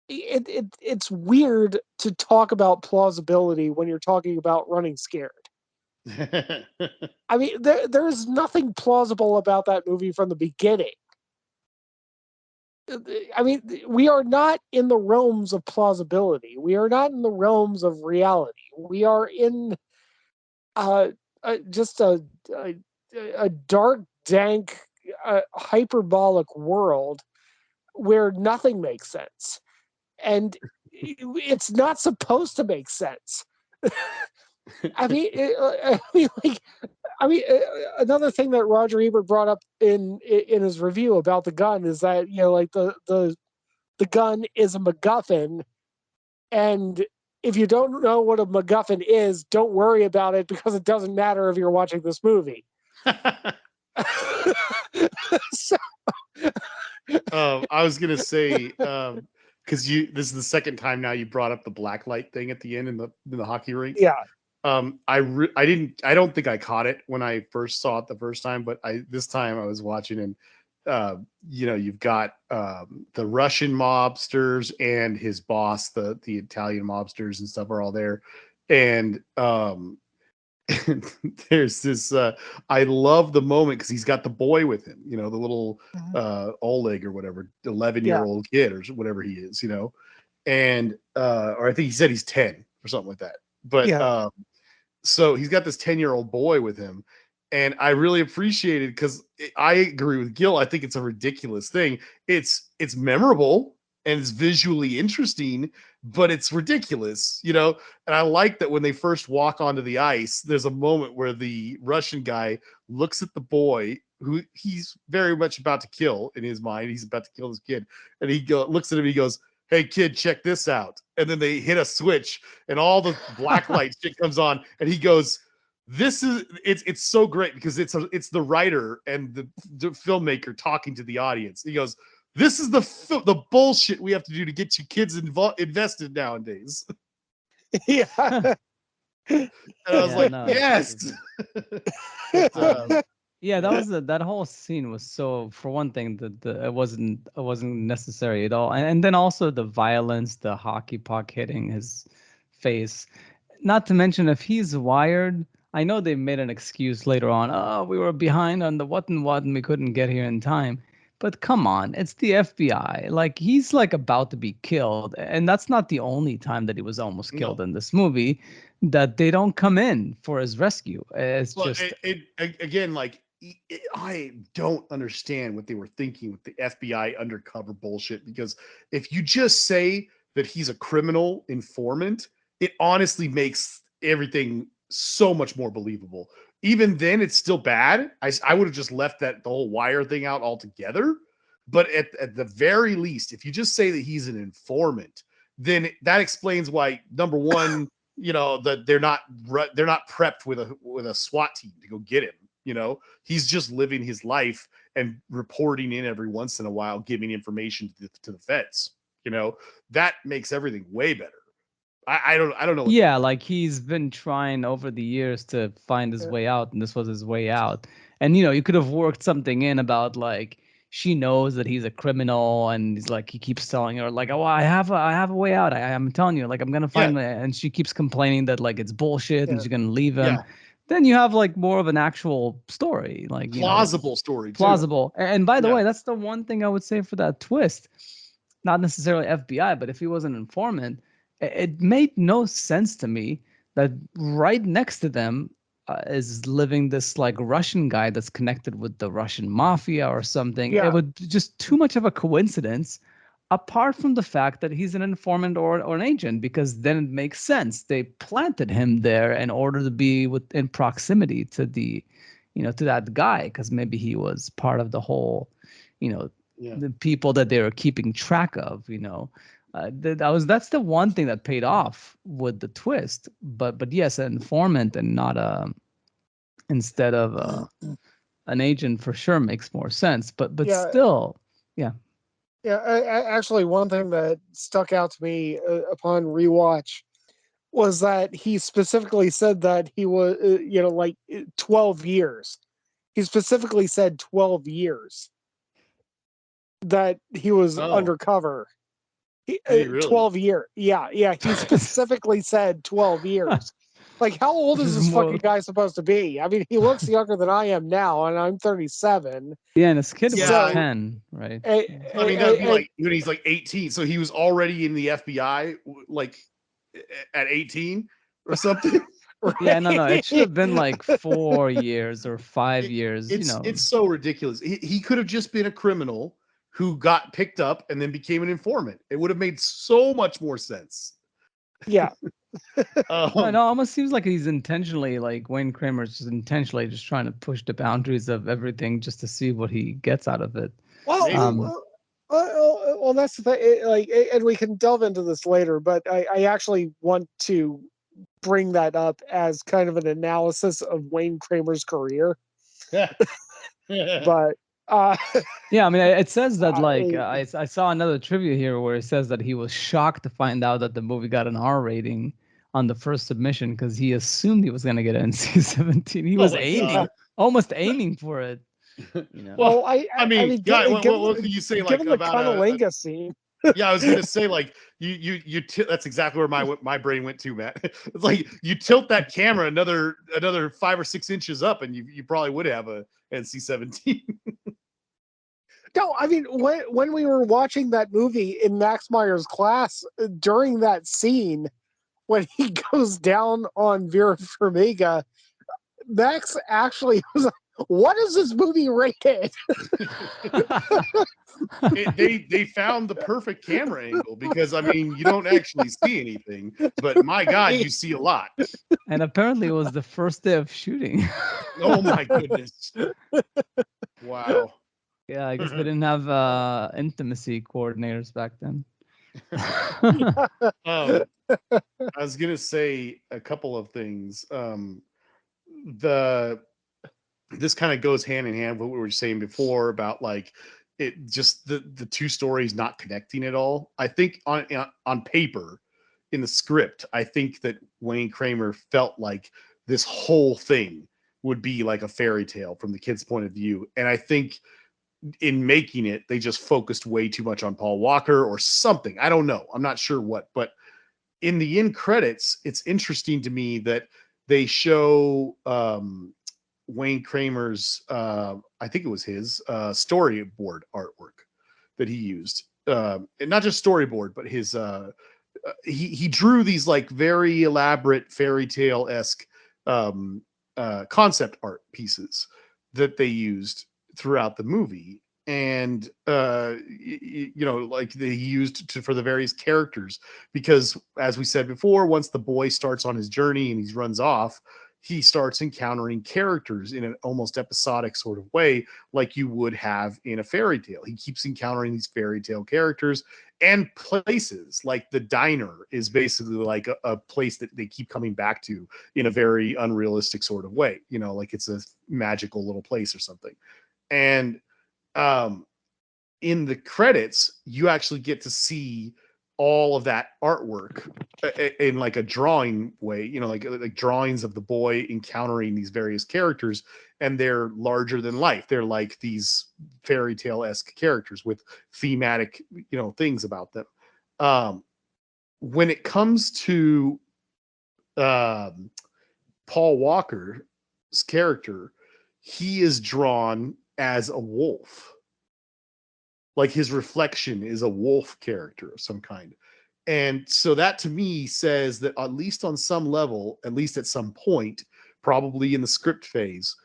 it's weird to talk about plausibility when you're talking about running scared. I mean, there's nothing plausible about that movie from the beginning. I mean, we are not in the realms of plausibility. We are not in the realms of reality. We are in just a dark, dank, hyperbolic world where nothing makes sense, and it's not supposed to make sense. Another thing that Roger Ebert brought up in his review about the gun is that like the gun is a MacGuffin, and if you don't know what a MacGuffin is, don't worry about it because it doesn't matter if you're watching this movie. So, I was gonna say, because this is the second time now you brought up the black light thing at the end in the hockey rink. yeah, I don't think I caught it when I first saw it the first time, but this time I was watching, and you've got the Russian mobsters and his boss, the Italian mobsters and stuff are all there, and there's this I love the moment because he's got the boy with him, the little Oleg or whatever, 11-year-old kid or whatever he is, and or I think he said he's 10 or something like that, but so he's got this 10-year-old boy with him, and I really appreciate it because I agree with Gil. I think it's a ridiculous thing. It's memorable and it's visually interesting, but it's ridiculous, And I like that when they first walk onto the ice, there's a moment where the Russian guy looks at the boy who he's very much about to kill in his mind. He's about to kill this kid, and he looks at him. He goes, "Hey kid, check this out." And then they hit a switch and all the black light shit comes on, and he goes, it's so great because it's the writer and the filmmaker talking to the audience. He goes, "This is the bullshit we have to do to get you kids invested nowadays." Yeah. And I was yes. Yeah, that whole scene was so. For one thing, it wasn't necessary at all, and then also the violence, the hockey puck hitting his face. Not to mention, if he's wired, I know they made an excuse later on. Oh, we were behind on the what and we couldn't get here in time. But come on, it's the FBI. Like he's like about to be killed, and that's not the only time that he was almost killed in this movie. That they don't come in for his rescue. It's again, like I don't understand what they were thinking with the FBI undercover bullshit, because if you just say that he's a criminal informant, it honestly makes everything so much more believable. Even then, it's still bad. I would have just left the whole wire thing out altogether. But at the very least, if you just say that he's an informant, then that explains why, number one, that they're not prepped with a SWAT team to go get him. He's just living his life and reporting in every once in a while, giving information to the feds. That makes everything way better. I don't know. Yeah, like he's been trying over the years to find his way out, and this was his way out. And you could have worked something in about like she knows that he's a criminal, and he's like he keeps telling her like, "Oh, I have a way out. I'm telling you, like I'm gonna find my," and she keeps complaining that like it's bullshit and she's gonna leave him. Yeah. Then you have like more of an actual story, like plausible story, too. Plausible. And by the way, that's the one thing I would say for that twist. Not necessarily FBI, but if he was an informant, it made no sense to me that right next to them is living this like Russian guy that's connected with the Russian mafia or something. Yeah. It would just too much of a coincidence, apart from the fact that he's an informant or an agent, because then it makes sense. They planted him there in order to be in proximity to to that guy, because maybe he was part of the whole, the people that they were keeping track of. That's the one thing that paid off with the twist. But yes, an informant and not instead of an agent for sure makes more sense. But Yeah. still, yeah. Yeah, actually, one thing that stuck out to me upon rewatch was that he specifically said that he was, 12 years. He specifically said 12 years that he was undercover. Did he really? 12 years. Yeah. He specifically said 12 years. Like, how old is this fucking guy supposed to be? I mean, he looks younger than I am now, and I'm 37. Yeah, and his kid was So- 10, right? I mean, that'd be like when he's like 18. So he was already in the FBI, like at 18 or something. Yeah, no. It should have been like 4 years or 5 years. It's so ridiculous. He could have just been a criminal who got picked up and then became an informant. It would have made so much more sense. Yeah. It almost seems like he's intentionally, like Wayne Kramer's just intentionally just trying to push the boundaries of everything just to see what he gets out of it. Well, that's the thing. And we can delve into this later, but I actually want to bring that up as kind of an analysis of Wayne Kramer's career. But yeah, I mean, it says that I saw another trivia here where it says that he was shocked to find out that the movie got an R rating on the first submission because he assumed he was going to get an NC-17. He was almost aiming for it. Well, I mean, what can you say given like the about Cunnilingus scene? Yeah, I was gonna say like that's exactly where my brain went to, Matt. It's like you tilt that camera another 5 or 6 inches up, and you probably would have a NC-17. No, I mean when we were watching that movie in Max Meyer's class during that scene when he goes down on Vera Farmiga, Max actually was like, "What is this movie rated?" They found the perfect camera angle because I mean you don't actually see anything, but my God, you see a lot. And apparently it was the first day of shooting. Oh my goodness! Wow. Yeah, I guess they didn't have intimacy coordinators back then. I was gonna say a couple of things. This kind of goes hand in hand with what we were saying before about like it just the two stories not connecting at all. I think on paper, in the script, I think that Wayne Kramer felt like this whole thing would be like a fairy tale from the kid's point of view, and I think in making it, they just focused way too much on Paul Walker or something. I don't know. I'm not sure what, but in the end credits, it's interesting to me that they show Wayne Kramer's, I think it was his storyboard artwork that he used. And not just storyboard, but his, he drew these like very elaborate fairy tale-esque concept art pieces that they used throughout the movie, and like they used for the various characters, because as we said before, once the boy starts on his journey and he runs off, he starts encountering characters in an almost episodic sort of way, like you would have in a fairy tale. He keeps encountering these fairy tale characters and places. Like the diner is basically like a place that they keep coming back to in a very unrealistic sort of way, like it's a magical little place or something. And in the credits, you actually get to see all of that artwork in like a drawing way, like drawings of the boy encountering these various characters, and they're larger than life. They're like these fairy tale-esque characters with thematic, things about them. When it comes to Paul Walker's character, he is drawn as a wolf. Like his reflection is a wolf character of some kind. And so that to me says that at least on some level, at least at some point, probably in the script phase.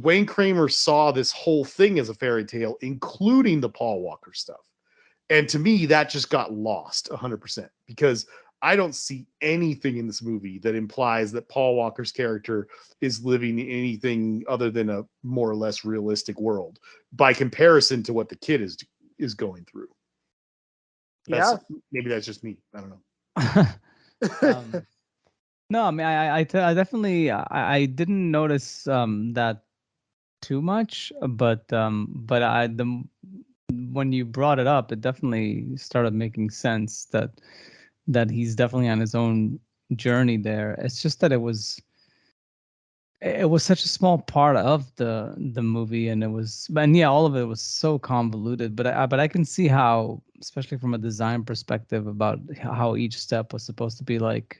Wayne Kramer saw this whole thing as a fairy tale, including the Paul Walker stuff. And to me, that just got lost 100% because I don't see anything in this movie that implies that Paul Walker's character is living in anything other than a more or less realistic world by comparison to what the kid is going through. Maybe that's just me. I don't know. No, I mean, I definitely I didn't notice that too much, but when you brought it up, it definitely started making sense that he's definitely on his own journey there. It's just that it was such a small part of the movie, and all of it was so convoluted. But I can see how, especially from a design perspective, about how each step was supposed to be like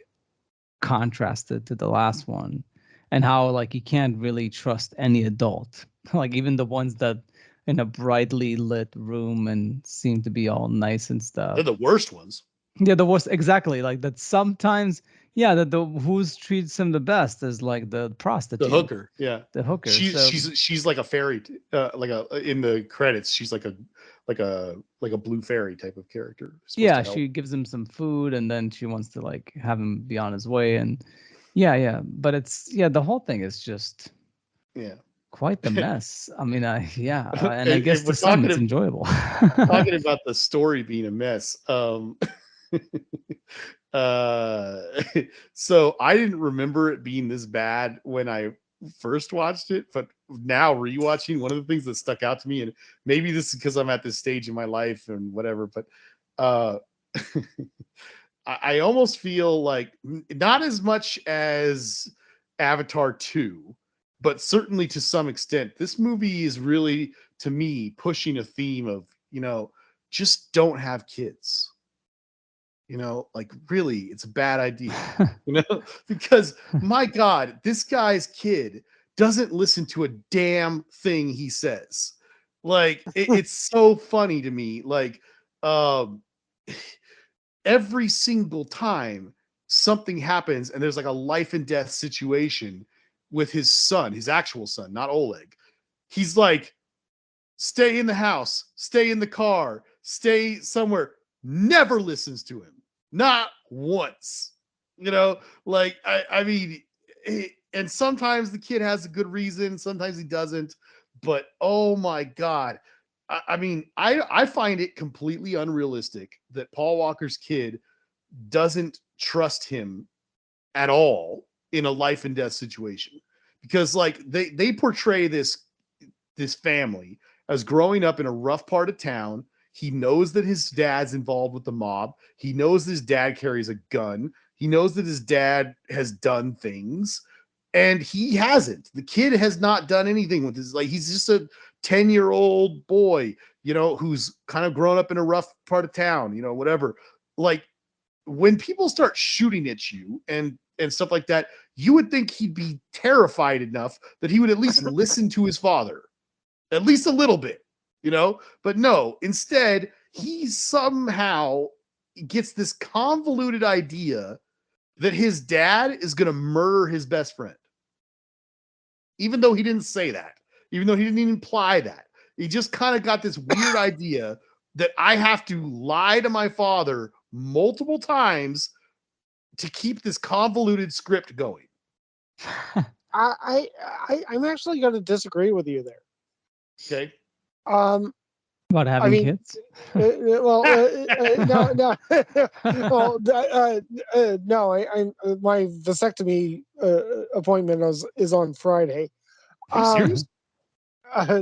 contrasted to the last one, and how like you can't really trust any adult, like even the ones that in a brightly lit room and seem to be all nice and stuff. They're the worst ones. Yeah, the worst, exactly. Like that sometimes, yeah, that the who's treats him the best is like the prostitute, the hooker. Yeah, the hooker. She's like a fairy, like a in the credits. She's like a blue fairy type of character. Yeah, she gives him some food, and then she wants to like have him be on his way, and yeah. But the whole thing is just quite the mess. I mean, and I guess to some it's enjoyable. Talking about the story being a mess. So I didn't remember it being this bad when I first watched it, but now rewatching, one of the things that stuck out to me, and maybe this is because I'm at this stage in my life and whatever, but I almost feel like not as much as Avatar 2, but certainly to some extent, this movie is really, to me, pushing a theme of, just don't have kids. Like really, it's a bad idea, because my God, this guy's kid doesn't listen to a damn thing he says. Like it's so funny to me. Like every single time something happens and there's like a life and death situation with his son, his actual son, not Oleg, he's like, stay in the house, stay in the car, stay somewhere, never listens to him. Not once, like, I mean, and sometimes the kid has a good reason, sometimes he doesn't, but oh my God. I mean, I find it completely unrealistic that Paul Walker's kid doesn't trust him at all in a life and death situation, because like they portray this family as growing up in a rough part of town. He knows that his dad's involved with the mob. He knows his dad carries a gun. He knows that his dad has done things, and he hasn't. The kid has not done anything with his, like, he's just a 10-year-old boy, who's kind of grown up in a rough part of town, whatever. Like, when people start shooting at you and stuff like that, you would think he'd be terrified enough that he would at least listen to his father, at least a little bit. But no, instead, he somehow gets this convoluted idea that his dad is going to murder his best friend. Even though he didn't say that, even though he didn't even imply that, he just kind of got this weird idea that I have to lie to my father multiple times to keep this convoluted script going. I'm actually going to disagree with you there. Okay. About having kids? No. Well, no. My vasectomy appointment is on Friday. Are you serious?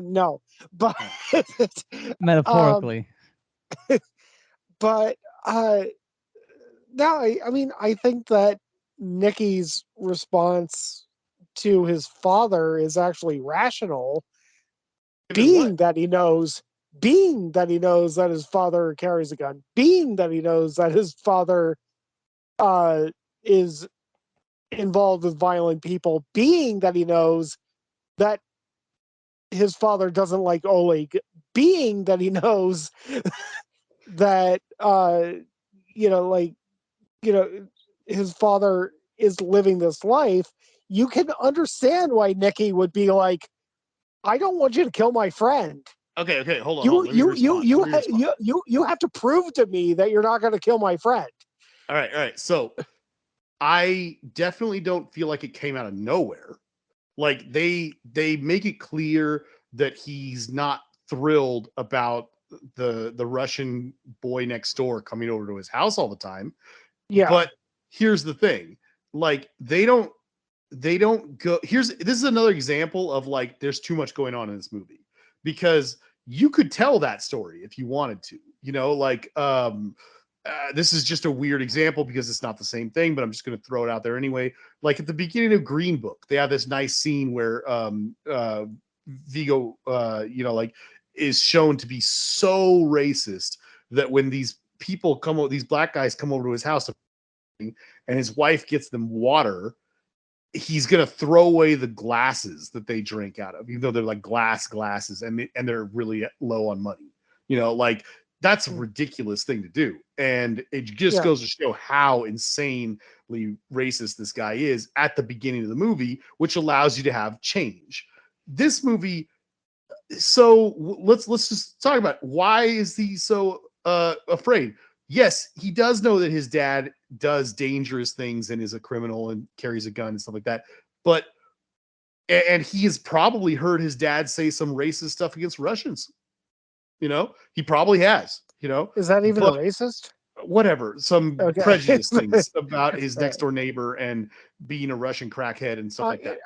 No, but metaphorically. But no, I mean, I think that Nicky's response to his father is actually rational, being that he knows that his father carries a gun, being that he knows that his father is involved with violent people, being that he knows that his father doesn't like Oleg, being that he knows that his father is living this life. you can understand why Nikki would be like, I don't want you to kill my friend. Okay, hold on. Let me respond. You have to prove to me that you're not going to kill my friend. All right. So I definitely don't feel like it came out of nowhere. Like they make it clear that he's not thrilled about the Russian boy next door coming over to his house all the time. Yeah. But here's the thing. Like they don't go this is another example of like there's too much going on in this movie, because you could tell that story if you wanted to, like this is just a weird example because it's not the same thing, but I'm just going to throw it out there anyway. Like at the beginning of Green Book, they have this nice scene where Vigo like is shown to be so racist that when these black guys come over to his house and his wife gets them water, he's going to throw away the glasses that they drink out of, even though they're like glasses and they're really low on money. Like that's a ridiculous thing to do. And it just goes to show how insanely racist this guy is at the beginning of the movie, which allows you to have change. This movie. So let's just talk about why is he so afraid? Yes, he does know that his dad does dangerous things and is a criminal and carries a gun and stuff like that. But and he has probably heard his dad say some racist stuff against Russians. He probably has. Is that even racist? Whatever, some prejudice things about his next door neighbor and being a Russian crackhead and stuff like that.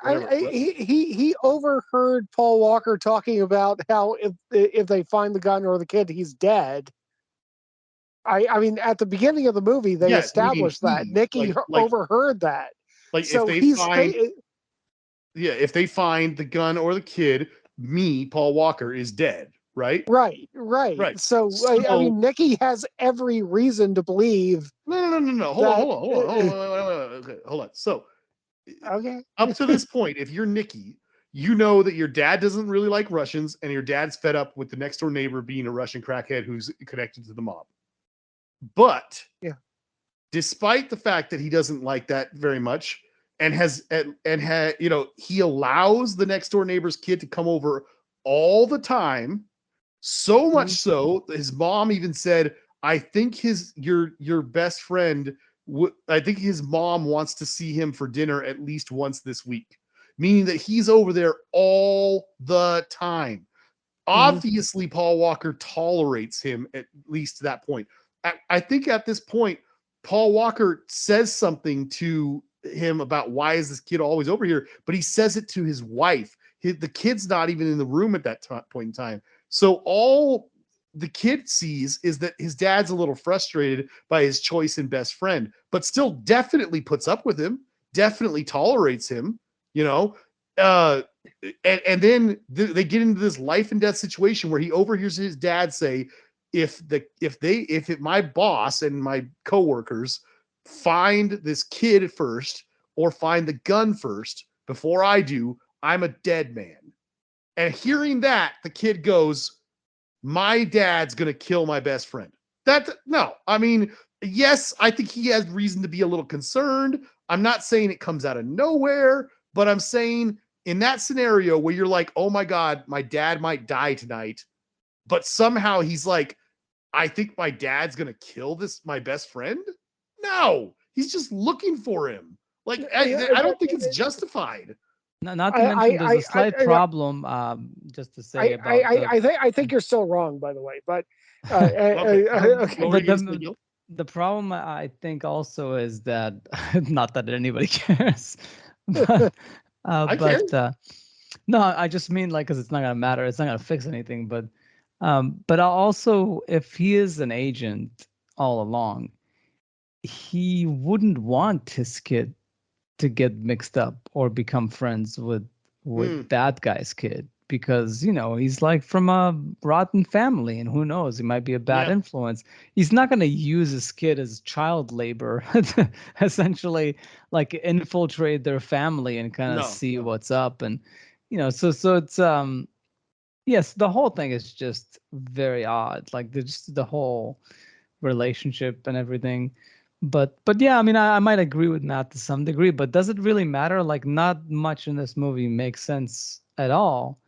He overheard Paul Walker talking about how if they find the gun or the kid, he's dead. I mean, at the beginning of the movie, they established that Nikki overheard that. Like so if they find the gun or the kid, Paul Walker, is dead. Right. So I mean, Nikki has every reason to believe. No. Hold on. So, up to this point, if you're Nikki, you know that your dad doesn't really like Russians, and your dad's fed up with the next door neighbor being a Russian crackhead who's connected to the mob. But despite the fact that he doesn't like that very much, and he allows the next door neighbor's kid to come over all the time. So much so, his mom even said, I think your best friend, I think his mom wants to see him for dinner at least once this week, meaning that he's over there all the time. Obviously, Paul Walker tolerates him at least to that point. I think at this point, Paul Walker says something to him about why is this kid always over here, but he says it to his wife. The kid's not even in the room at that point in time. So all the kid sees is that his dad's a little frustrated by his choice in best friend, but still definitely puts up with him, definitely tolerates him, and then they get into this life and death situation where he overhears his dad say, if my boss and my coworkers find this kid first or find the gun first before I do, I'm a dead man. And hearing that, the kid goes, my dad's going to kill my best friend. I mean, yes, I think he has reason to be a little concerned. I'm not saying it comes out of nowhere, but I'm saying in that scenario where you're like, oh my God, my dad might die tonight, but somehow he's like, I think my dad's going to kill my best friend. No, he's just looking for him. Like, I don't think it's justified. Not to mention, there's a slight problem. Just to say about I think you're still wrong, by the way. But the problem I think also is that not that anybody cares, but no, I just mean like because it's not gonna matter. It's not gonna fix anything. But also, if he is an agent all along, he wouldn't want his kid to get mixed up or become friends with that guy's kid, because he's like from a rotten family, and who knows, he might be a bad influence. He's not going to use his kid as child labor to essentially like infiltrate their family and kind of see what's up. And so it's yes, the whole thing is just very odd, like the whole relationship and everything. But yeah, I mean, I might agree with Matt to some degree, but does it really matter? Like, not much in this movie makes sense at all.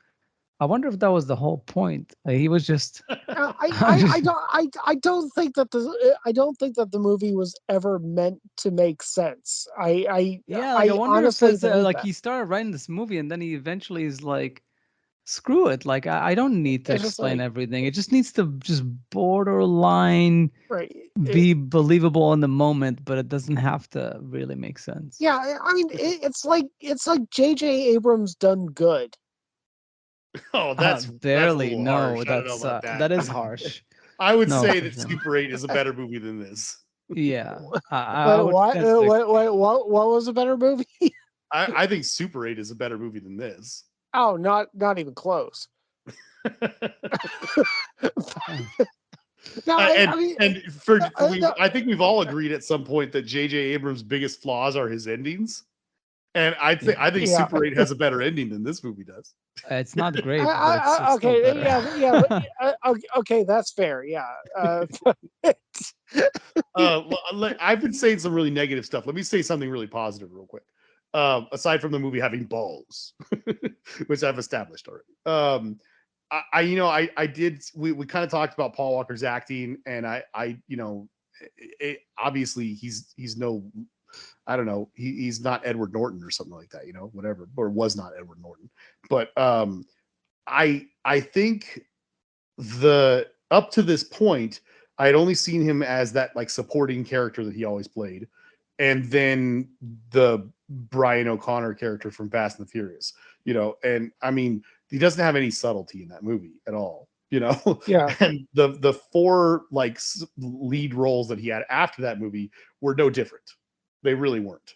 I wonder if that was the whole point. He was just, I don't think that the movie was ever meant to make sense. yeah, like I I wonder if honestly it's believe like that. he started writing this movie and then he eventually is like, screw it. Like, I don't need to It's just explain like, everything. It just needs to just borderline right. be believable in the moment, but it doesn't have to really make sense. Yeah, I mean, it's like J.J. Abrams done good. Oh, that's a Barely. little No, harsh. I don't know about that. that is harsh. I would No, say for that sure. Super 8 is a better movie than this. Yeah, I Wait, would what? tend to agree. What was a better movie? I think Super 8 is a better movie than this. Oh, not even close. Oh, No, and I mean, and no, I think we've all agreed at some point that J.J. Abrams' biggest flaws are his endings. And yeah. I think yeah. Super 8 has a better ending than this movie does. It's not great, but it's still Okay, better. yeah, but, okay, that's fair. Yeah. I've been saying some really negative stuff. Let me say something really positive real quick. Aside from the movie having balls, which I've established already. I did. We kind of talked about Paul Walker's acting, and obviously he's no, I don't know, he's not Edward Norton or something like that, whatever, or was not Edward Norton. But I think the up to this point, I had only seen him as that like supporting character that he always played, and then the Brian O'Connor character from Fast and the Furious, and I mean, he doesn't have any subtlety in that movie at all, Yeah. and the four like lead roles that he had after that movie were no different. They really weren't.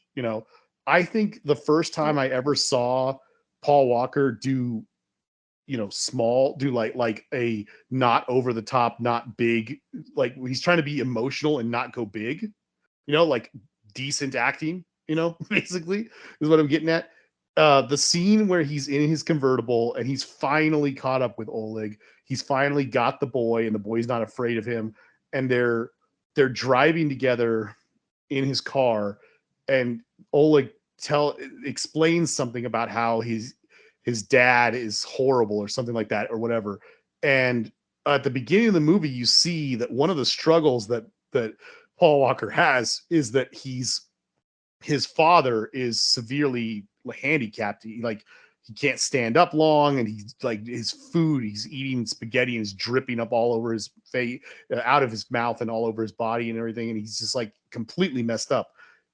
I think the first time I ever saw Paul Walker do small, do like a not over the top, not big, like he's trying to be emotional and not go big, like decent acting, basically is what I'm getting at. The scene where he's in his convertible and he's finally caught up with Oleg, he's finally got the boy and the boy's not afraid of him, and they're driving together in his car, and Oleg explains something about how his dad is horrible or something like that or whatever. And at the beginning of the movie, you see that one of the struggles that Paul Walker has is that his father is severely handicapped. He can't stand up long, and he's like his food, he's eating spaghetti and is dripping up all over his face, out of his mouth and all over his body and everything, and he's just like completely messed up.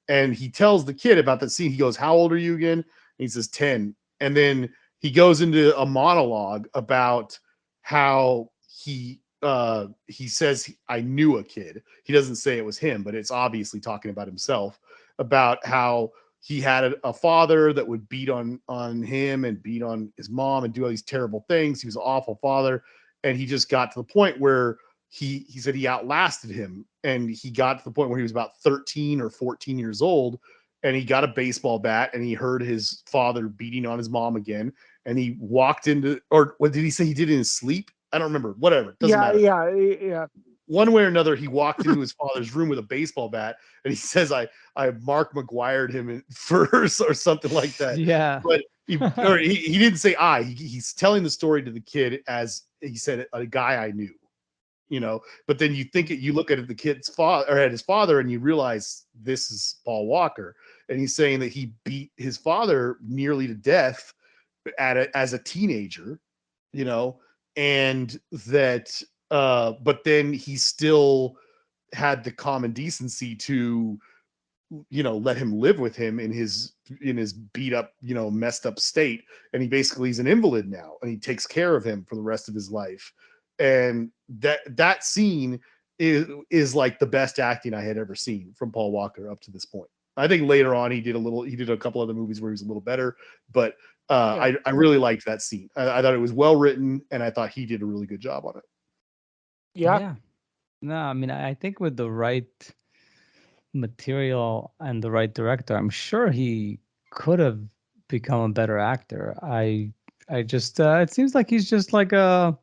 And he tells the kid about that scene. He goes, "How old are you again?" And he says 10. And then he goes into a monologue about how he says, "I knew a kid." He doesn't say it was him, but it's obviously talking about himself, about how he had a father that would beat on him and beat on his mom and do all these terrible things. He was an awful father, and he just got to the point where he said he outlasted him, and he got to the point where he was about 13 or 14 years old, and he got a baseball bat and he heard his father beating on his mom again, and he walked into, or what did he say he did in his sleep? I don't remember. Whatever, it doesn't matter. Yeah. One way or another, he walked into his father's room with a baseball bat, and he says, "I Mark McGuired him in first or something like that." yeah. But he didn't say I. He's telling the story to the kid as he said, "A guy I knew." But then you look at the kid's father, or at his father, and you realize this is Paul Walker, and he's saying that he beat his father nearly to death as a teenager, you know, and that but then he still had the common decency to let him live with him in his beat up, messed up state, and he's an invalid now, and he takes care of him for the rest of his life. And that scene is like the best acting I had ever seen from Paul Walker up to this point. I think later on he did a couple other movies where he was a little better, but I really liked that scene. I thought it was well written, and I thought he did a really good job on it. Yeah. Yeah. No, I mean, I think with the right material and the right director, I'm sure he could have become a better actor. I just it seems like he's just like a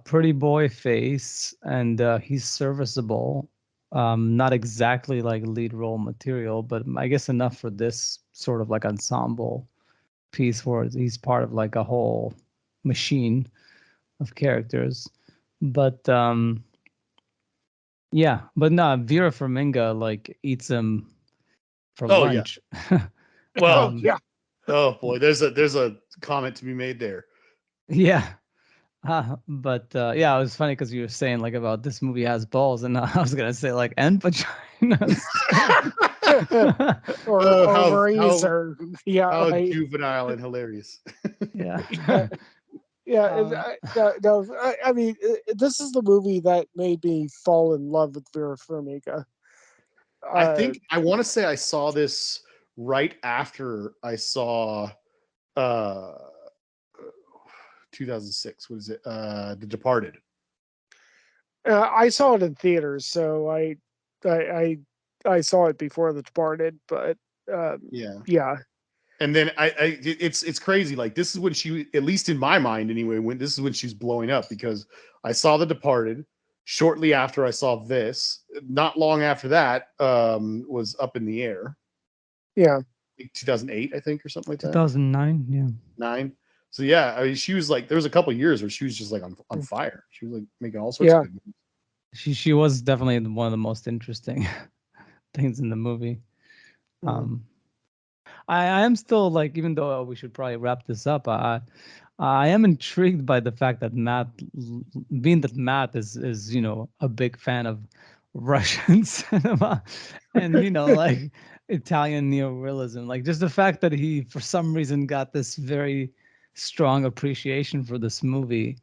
pretty boy face, and he's serviceable. Not exactly like lead role material, but I guess enough for this sort of like ensemble piece where he's part of like a whole machine of characters. But yeah, but no, Vera Farmiga like eats him for Oh yeah. lunch. Well, Yeah. oh boy, there's a comment to be made there. Yeah. But yeah, it was funny because you were saying like about this movie has balls, and I was gonna say like and vaginas. Or Oh, ovaries, or yeah, how right. juvenile and hilarious. Yeah. Yeah, Um, I mean, this is the movie that made me fall in love with Vera Farmiga. I think I want to say I saw this right after I saw uh 2006. What is it? The Departed. I saw it in theaters, so I, I saw it before The Departed, but Yeah. yeah, And then it's crazy. Like this is when she, at least in my mind anyway, when this is when she's blowing up, because I saw The Departed shortly after I saw this. Not long after that, was Up in the Air, yeah, 2008, I think, or something like that. 2009. Yeah. 9. So yeah, I mean, she was like, there was a couple of years where she was just like on fire. She was like making all sorts of yeah, good movies. She was definitely one of the most interesting things in the movie. Um, I am still like, even though we should probably wrap this up, I am intrigued by the fact that being that Matt is a big fan of Russian cinema, and like Italian neorealism, like just the fact that he for some reason got this very strong appreciation for this movie.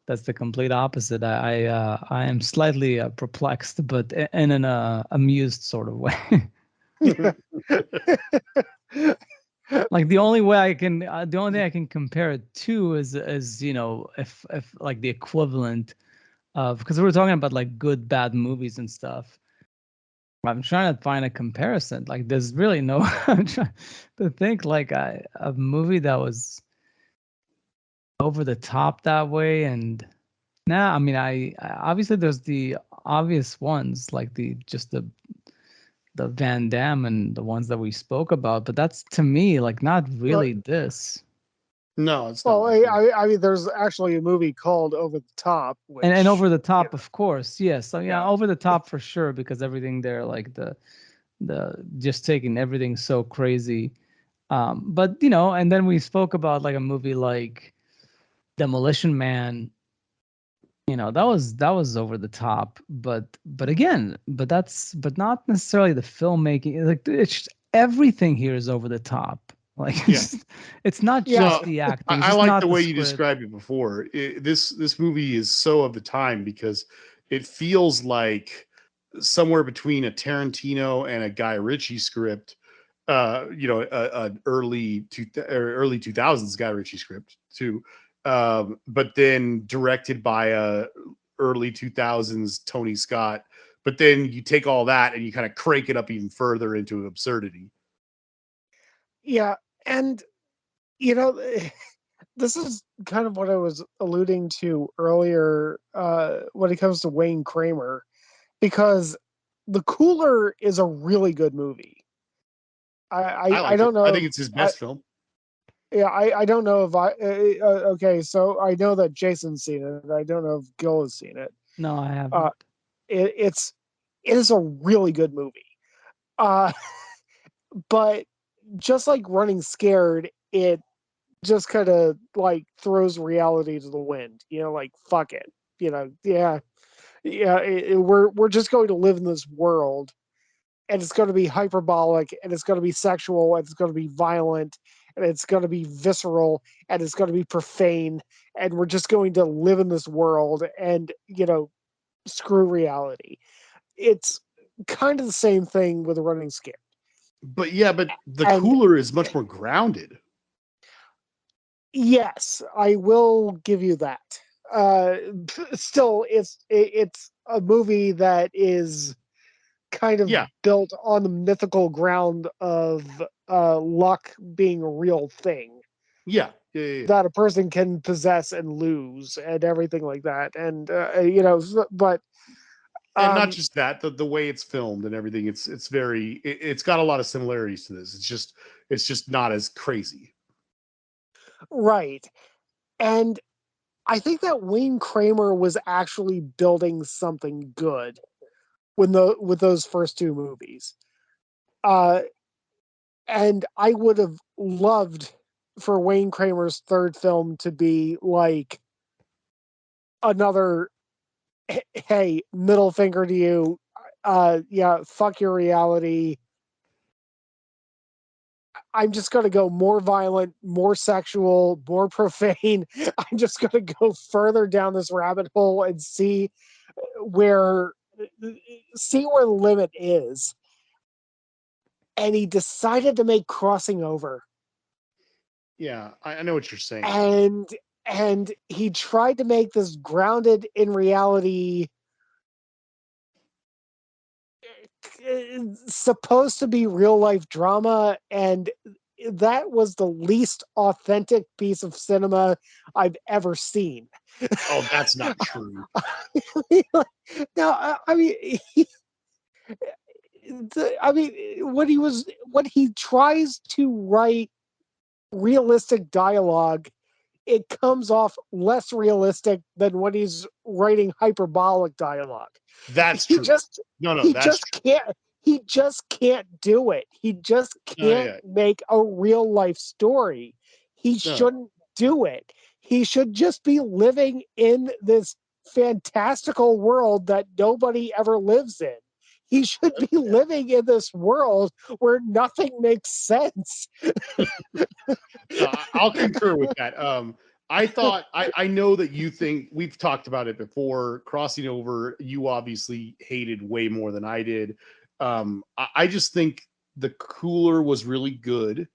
That's the complete opposite. I am slightly perplexed, but in an amused sort of way. Like the only thing I can compare it to is if like the equivalent of, because we were talking about like good bad movies and stuff. I'm trying to find a comparison. Like there's really no. I'm trying to think like a movie that was over the top that way. And nah, I mean I obviously there's the obvious ones like the Van Damme and the ones that we spoke about, but that's to me like not well, really this. No, it's not well, like that. I mean, there's actually a movie called Over the Top, And which over the yeah, top, of course, yes. So yeah, yeah, over the top for sure, because everything there, like the just taking everything so crazy. But and then we spoke about like a movie like Demolition Man. That was over the top, but again, but not necessarily the filmmaking. Like it's just, everything here is over the top. Like Yeah. it's not yeah, just No, the acting. It's I just like not the the way you script. described it before. This movie is so of the time because it feels like somewhere between a Tarantino and a Guy Ritchie script. An early 2000s Guy Ritchie script too, but then directed by a early 2000s Tony Scott. But then you take all that and you kind of crank it up even further into absurdity. yeah, and you know, this is kind of what I was alluding to earlier when it comes to Wayne Kramer, because The Cooler is a really good movie. I I liked it. don't I know think if it's his I best film. yeah I don't know if okay, so I know that Jason's seen it. I don't know if Gil has seen it. No, I Uh, haven't. it's it is a really good movie. Uh, but just like Running Scared, it just kind of like throws reality to the wind. Like fuck it. Yeah, yeah. We're just going to live in this world, and it's going to be hyperbolic, and it's going to be sexual, and it's going to be violent, and it's going to be visceral, and it's going to be profane, and we're just going to live in this world, and screw reality. It's kind of the same thing with Running Scared. But yeah, but The And Cooler is much more grounded. yes, I will give you that. Uh, Still, it's a movie that is kind of Yeah, built on the mythical ground of luck being a real thing yeah. that a person can possess and lose and everything like that. And but And not just that, the way it's filmed and everything, it's got a lot of similarities to this. It's just not as crazy. Right. And I think that Wayne Kramer was actually building something good with those first two movies. And I would have loved for Wayne Kramer's third film to be like another, hey, middle finger to you. Yeah, fuck your reality. I'm just going to go more violent, more sexual, more profane. I'm just going to go further down this rabbit hole and where the limit is. And he decided to make Crossing Over. Yeah, I know what you're saying. And he tried to make this grounded in reality, supposed to be real life drama, and that was the least authentic piece of cinema I've ever seen. Oh, that's not true. No, I mean, when he tries to write realistic dialogue, it comes off less realistic than when he's writing hyperbolic dialogue. That's He true. just No, that's true. he just can't do it. He just can't make a real life story. He shouldn't do it. He should just be living in this fantastical world that nobody ever lives in. He should be living in this world where nothing makes sense. I'll concur with that. I know that you think, we've talked about it before, Crossing Over, you obviously hated way more than I did. I just think The Cooler was really good.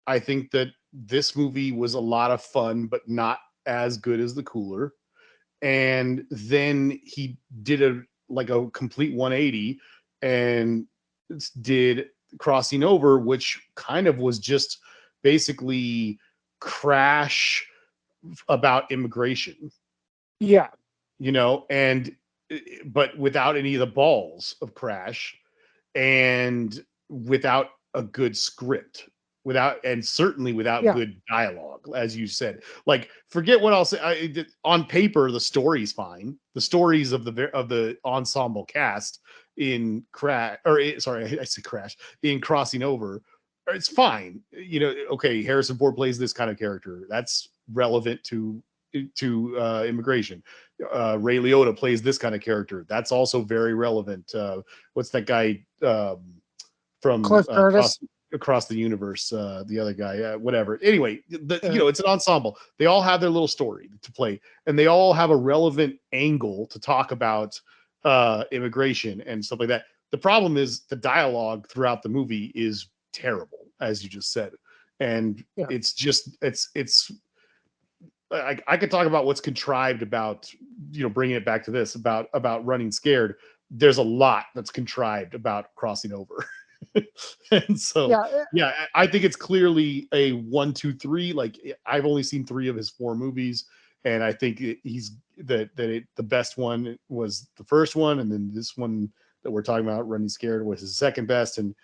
I think that this movie was a lot of fun, but not as good as The Cooler. And then he did a complete 180 and did Crossing Over, which kind of was just basically Crash about immigration. Yeah. And but without any of the balls of Crash, and without a good script, certainly without good dialogue, as you said. Like, forget what I'll say. On paper, the story's fine. The stories of the ensemble cast in Crash, I said Crash, in Crossing Over, it's fine. Okay, Harrison Ford plays this kind of character. That's relevant to immigration. Ray Liotta plays this kind of character. That's also very relevant. What's that guy from Cliff Curtis? Across the Universe? The other guy, whatever. Anyway, it's an ensemble. They all have their little story to play, and they all have a relevant angle to talk about immigration and stuff like that. The problem is the dialogue throughout the movie is terrible, as you just said, and it's I could talk about what's contrived about, bringing it back to this, about Running Scared. There's a lot that's contrived about Crossing Over. And so, I think it's clearly a 1, 2, 3. Like, I've only seen 3 of his 4 movies, and I think the best one was the first one, and then this one that we're talking about, Running Scared, was his second best. And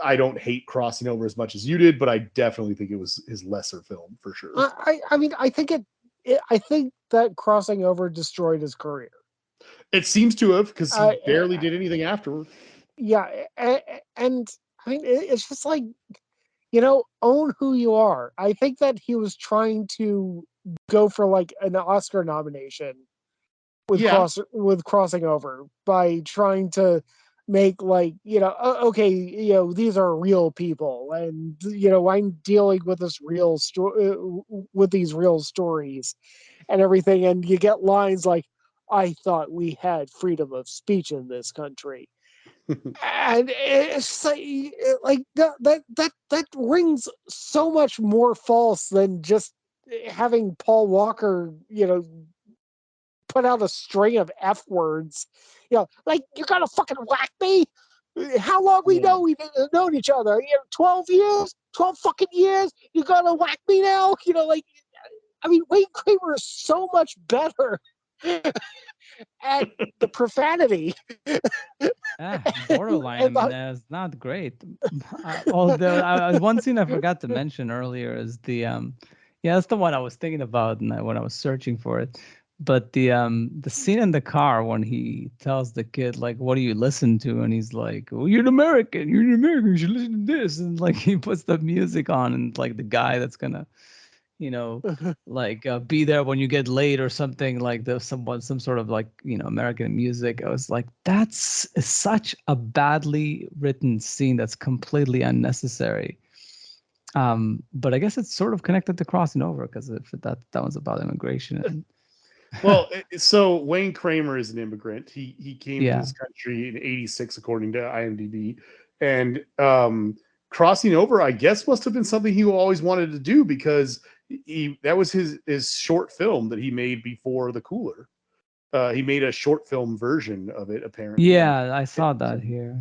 I don't hate Crossing Over as much as you did, but I definitely think it was his lesser film for sure. I think that Crossing Over destroyed his career. It seems to have, because he barely did anything afterward. Yeah, and I mean, it's just like, own who you are. I think that he was trying to go for like an Oscar nomination with Crossing Over by trying to make like, okay, these are real people, and I'm dealing with this real story, with these real stories and everything, and you get lines like, I thought we had freedom of speech in this country. And it's like that rings so much more false than just having Paul Walker, put out a string of F words. Like, you're gonna fucking whack me? How long we've known each other? 12 years? 12 fucking years? You're gonna whack me now? Wayne Kramer is so much better and the profanity. Borderline. I And mean, that's not great. Although one scene I forgot to mention earlier is yeah, that's the one I was thinking about when I was searching for it. But the scene in the car when he tells the kid like, "What do you listen to?" and he's like, "Well, you're an American. You're an American. You should listen to this." And like he puts the music on, and like the guy that's gonna, you know, like be there when you get late or something like some sort of like American music. I was like, that's such a badly written scene that's completely unnecessary. But I guess it's sort of connected to crossing over because if that was about immigration and Well, so Wayne Kramer is an immigrant. He came to yeah. this country in '86, according to IMDb, and crossing over, I guess, must have been something he always wanted to do because that was his short film that he made before The Cooler. He made a short film version of it, apparently. Yeah, I saw that here.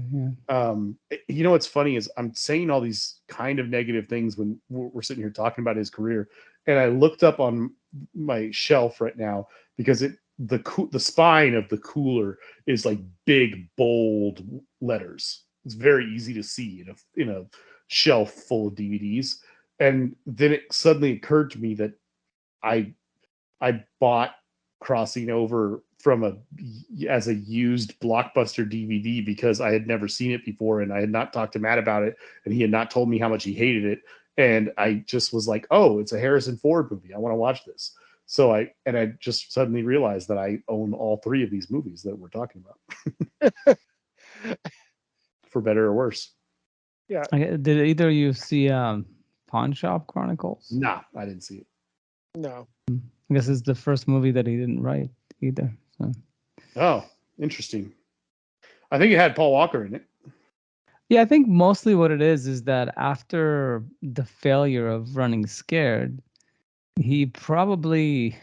Yeah. What's funny is I'm saying all these kind of negative things when we're sitting here talking about his career, and I looked up on my shelf right now because the spine of The Cooler is like big bold letters. It's very easy to see in a shelf full of DVDs, and then it suddenly occurred to me that I I bought Crossing Over as a used Blockbuster DVD because I had never seen it before and I had not talked to Matt about it and he had not told me how much he hated it, and I just was like, oh, it's a Harrison Ford movie, I want to watch this. So I just suddenly realized that I own all three of these movies that we're talking about. For better or worse. Yeah. Did either of you see Pawn Shop Chronicles? Nah, I didn't see it. No. I guess it's the first movie that he didn't write either. So. Oh, interesting. I think it had Paul Walker in it. Yeah, I think mostly what it is that after the failure of Running Scared, he probably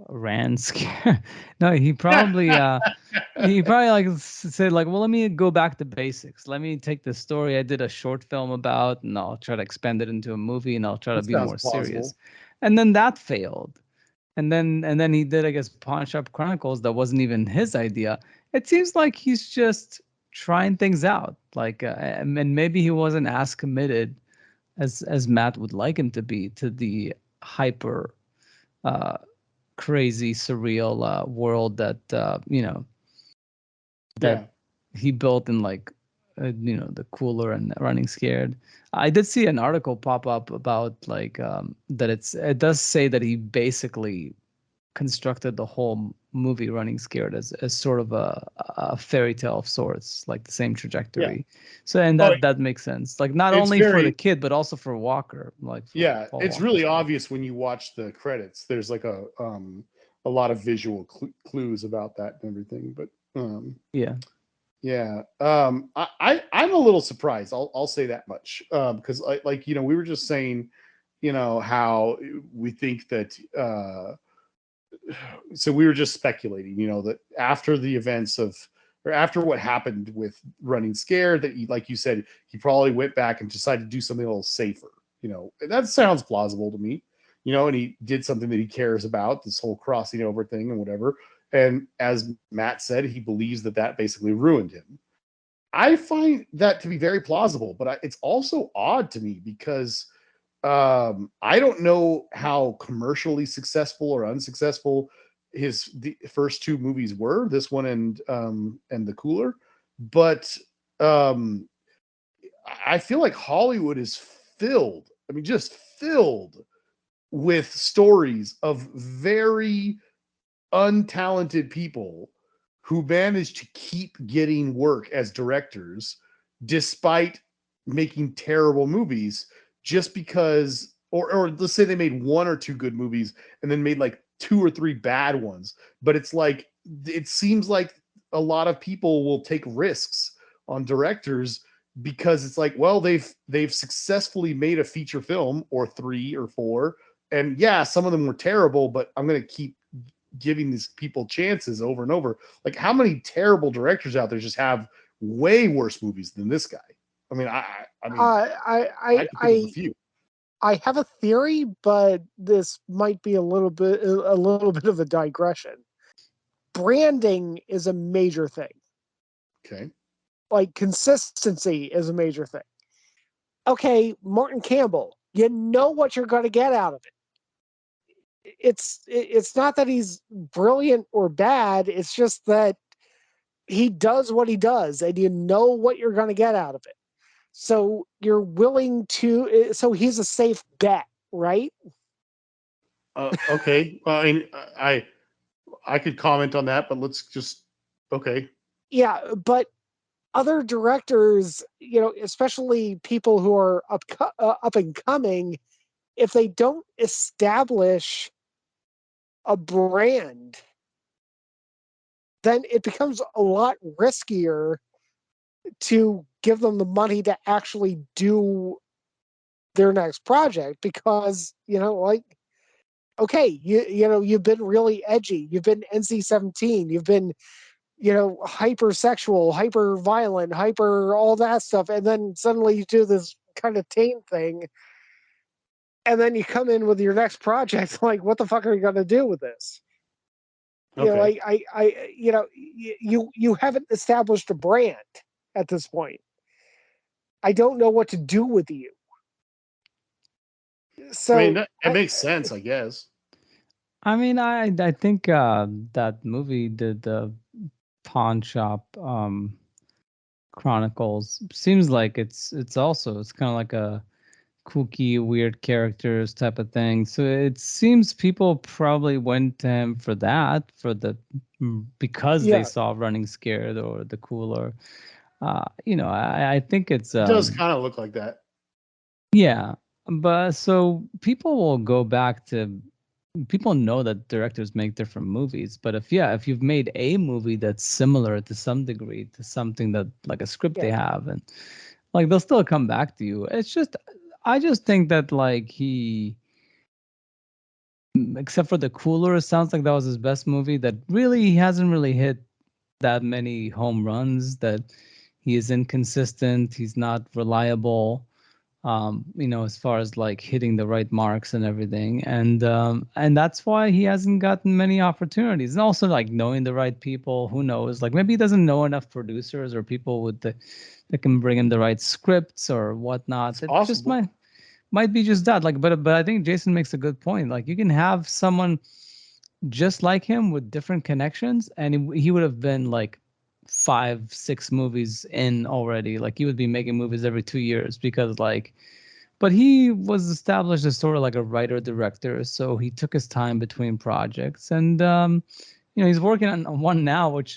ran scared. No, he probably like said like, well, let me go back to basics. Let me take the story I did a short film about, and I'll try to expand it into a movie, and I'll try to That be sounds more plausible. serious. And then that failed. And then he did, I guess, Pawn Shop Chronicles. That wasn't even his idea. It seems like he's just trying things out. Like, and maybe he wasn't as committed as Matt would like him to be to the hyper, crazy, surreal world that that Yeah. he built in like the Cooler and Running Scared. I did see an article pop up about like that it does say that he basically constructed the whole movie Running Scared as sort of a fairy tale of sorts, like the same trajectory. So and that makes sense. Like not It's only for the very kid but also for Walker, like for yeah, Paul it's Walker. really obvious when you watch the credits. There's like a lot of visual clues about that and everything. But Yeah. yeah, I'm a little surprised. I'll say that much because like we were just saying, how we think that. So we were just speculating, that after the events of, or after what happened with Running Scared, that he, like you said, he probably went back and decided to do something a little safer. And that sounds plausible to me. And he did something that he cares about, this whole crossing over thing and whatever. And as Matt said, he believes that basically ruined him. I find that to be very plausible, but it's also odd to me because I don't know how commercially successful or unsuccessful the first two movies were, this one and The Cooler, but um, I feel like Hollywood is filled. I mean, just filled with stories of very untalented people who managed to keep getting work as directors despite making terrible movies, just because, or let's say they made one or two good movies and then made like two or three bad ones. But it's like, it seems like a lot of people will take risks on directors because it's like, well, they've successfully made a feature film or three or four, and yeah, some of them were terrible, but I'm going to keep giving these people chances over and over. Like, how many terrible directors out there just have way worse movies than this guy? I mean, I can think of a few. I have a theory, but this might be a little bit of a digression. branding is a major thing. Okay. Like consistency is a major thing. Okay, Martin Campbell, you know what you're going to get out of it. It's not that he's brilliant or bad. It's just that he does what he does, and you know what you're going to get out of it. So you're willing to. So he's a safe bet, right? Okay. Well, I could comment on that, but let's just okay. Yeah, but other directors, especially people who are up and coming, if they don't establish a brand, then it becomes a lot riskier to give them the money to actually do their next project because, like, okay, you've been really edgy, you've been NC-17, you've been, hypersexual, hyper violent, hyper all that stuff, and then suddenly you do this kind of tame thing, and then you come in with your next project, like, what the fuck are you going to do with this? Okay. You haven't established a brand at this point. I don't know what to do with you. I mean, So that makes sense, I guess. I mean, I think that movie, the Pawn Shop Chronicles, seems like it's kind of like a kooky, weird characters type of thing. So it seems people probably went to him for that, because they saw Running Scared or The Cooler. I think it's It does kind of look like that. yeah, but so people will go back to. People know that directors make different movies, but if you've made a movie that's similar to some degree to something that like a script they have, and like they'll still come back to you. It's just I just think that like he, except for The Cooler, it sounds like that was his best movie. That really he hasn't really hit that many home runs. That he is inconsistent. He's not reliable. As far as like hitting the right marks and everything, and that's why he hasn't gotten many opportunities. And also like knowing the right people, who knows? Like maybe he doesn't know enough producers or people that can bring him the right scripts or whatnot. It just might be just that. Like, but I think Jason makes a good point. Like you can have someone just like him with different connections, and he would have been like 5-6 movies in already. Like he would be making movies every 2 years because like, but he was established as sort of like a writer director, so he took his time between projects, and he's working on one now, which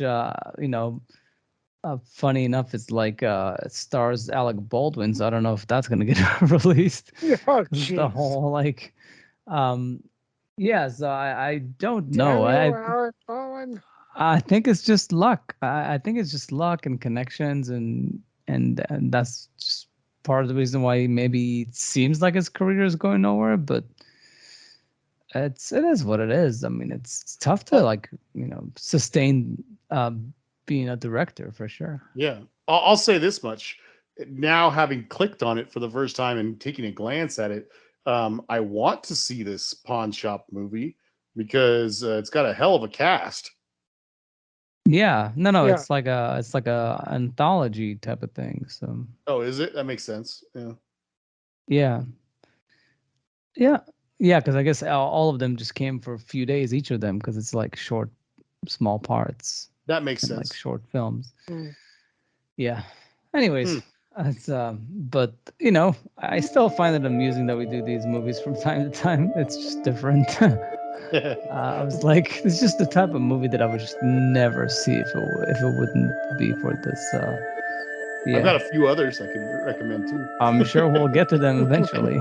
funny enough, it's like it stars Alec Baldwin, so I don't know if that's gonna get released. Oh, The whole like, so I don't know. I think it's just luck. I think it's just luck and connections, and that's just part of the reason why maybe it seems like his career is going nowhere. But it is what it is. I mean, it's tough to like sustain being a director for sure. Yeah, I'll say this much. Now, having clicked on it for the first time and taking a glance at it, I want to see this Pawn Shop movie because it's got a hell of a cast. Yeah, no, it's like a anthology type of thing. So. Oh, is it? That makes sense. Yeah. Yeah. Because I guess all of them just came for a few days, each of them, because it's like short, small parts. That makes sense. Like short films. Yeah. Anyways, it's but I still find it amusing that we do these movies from time to time. It's just different. I was like, it's just the type of movie that I would just never see if it wouldn't be for this. I've got a few others I can recommend too. I'm sure we'll get to them eventually.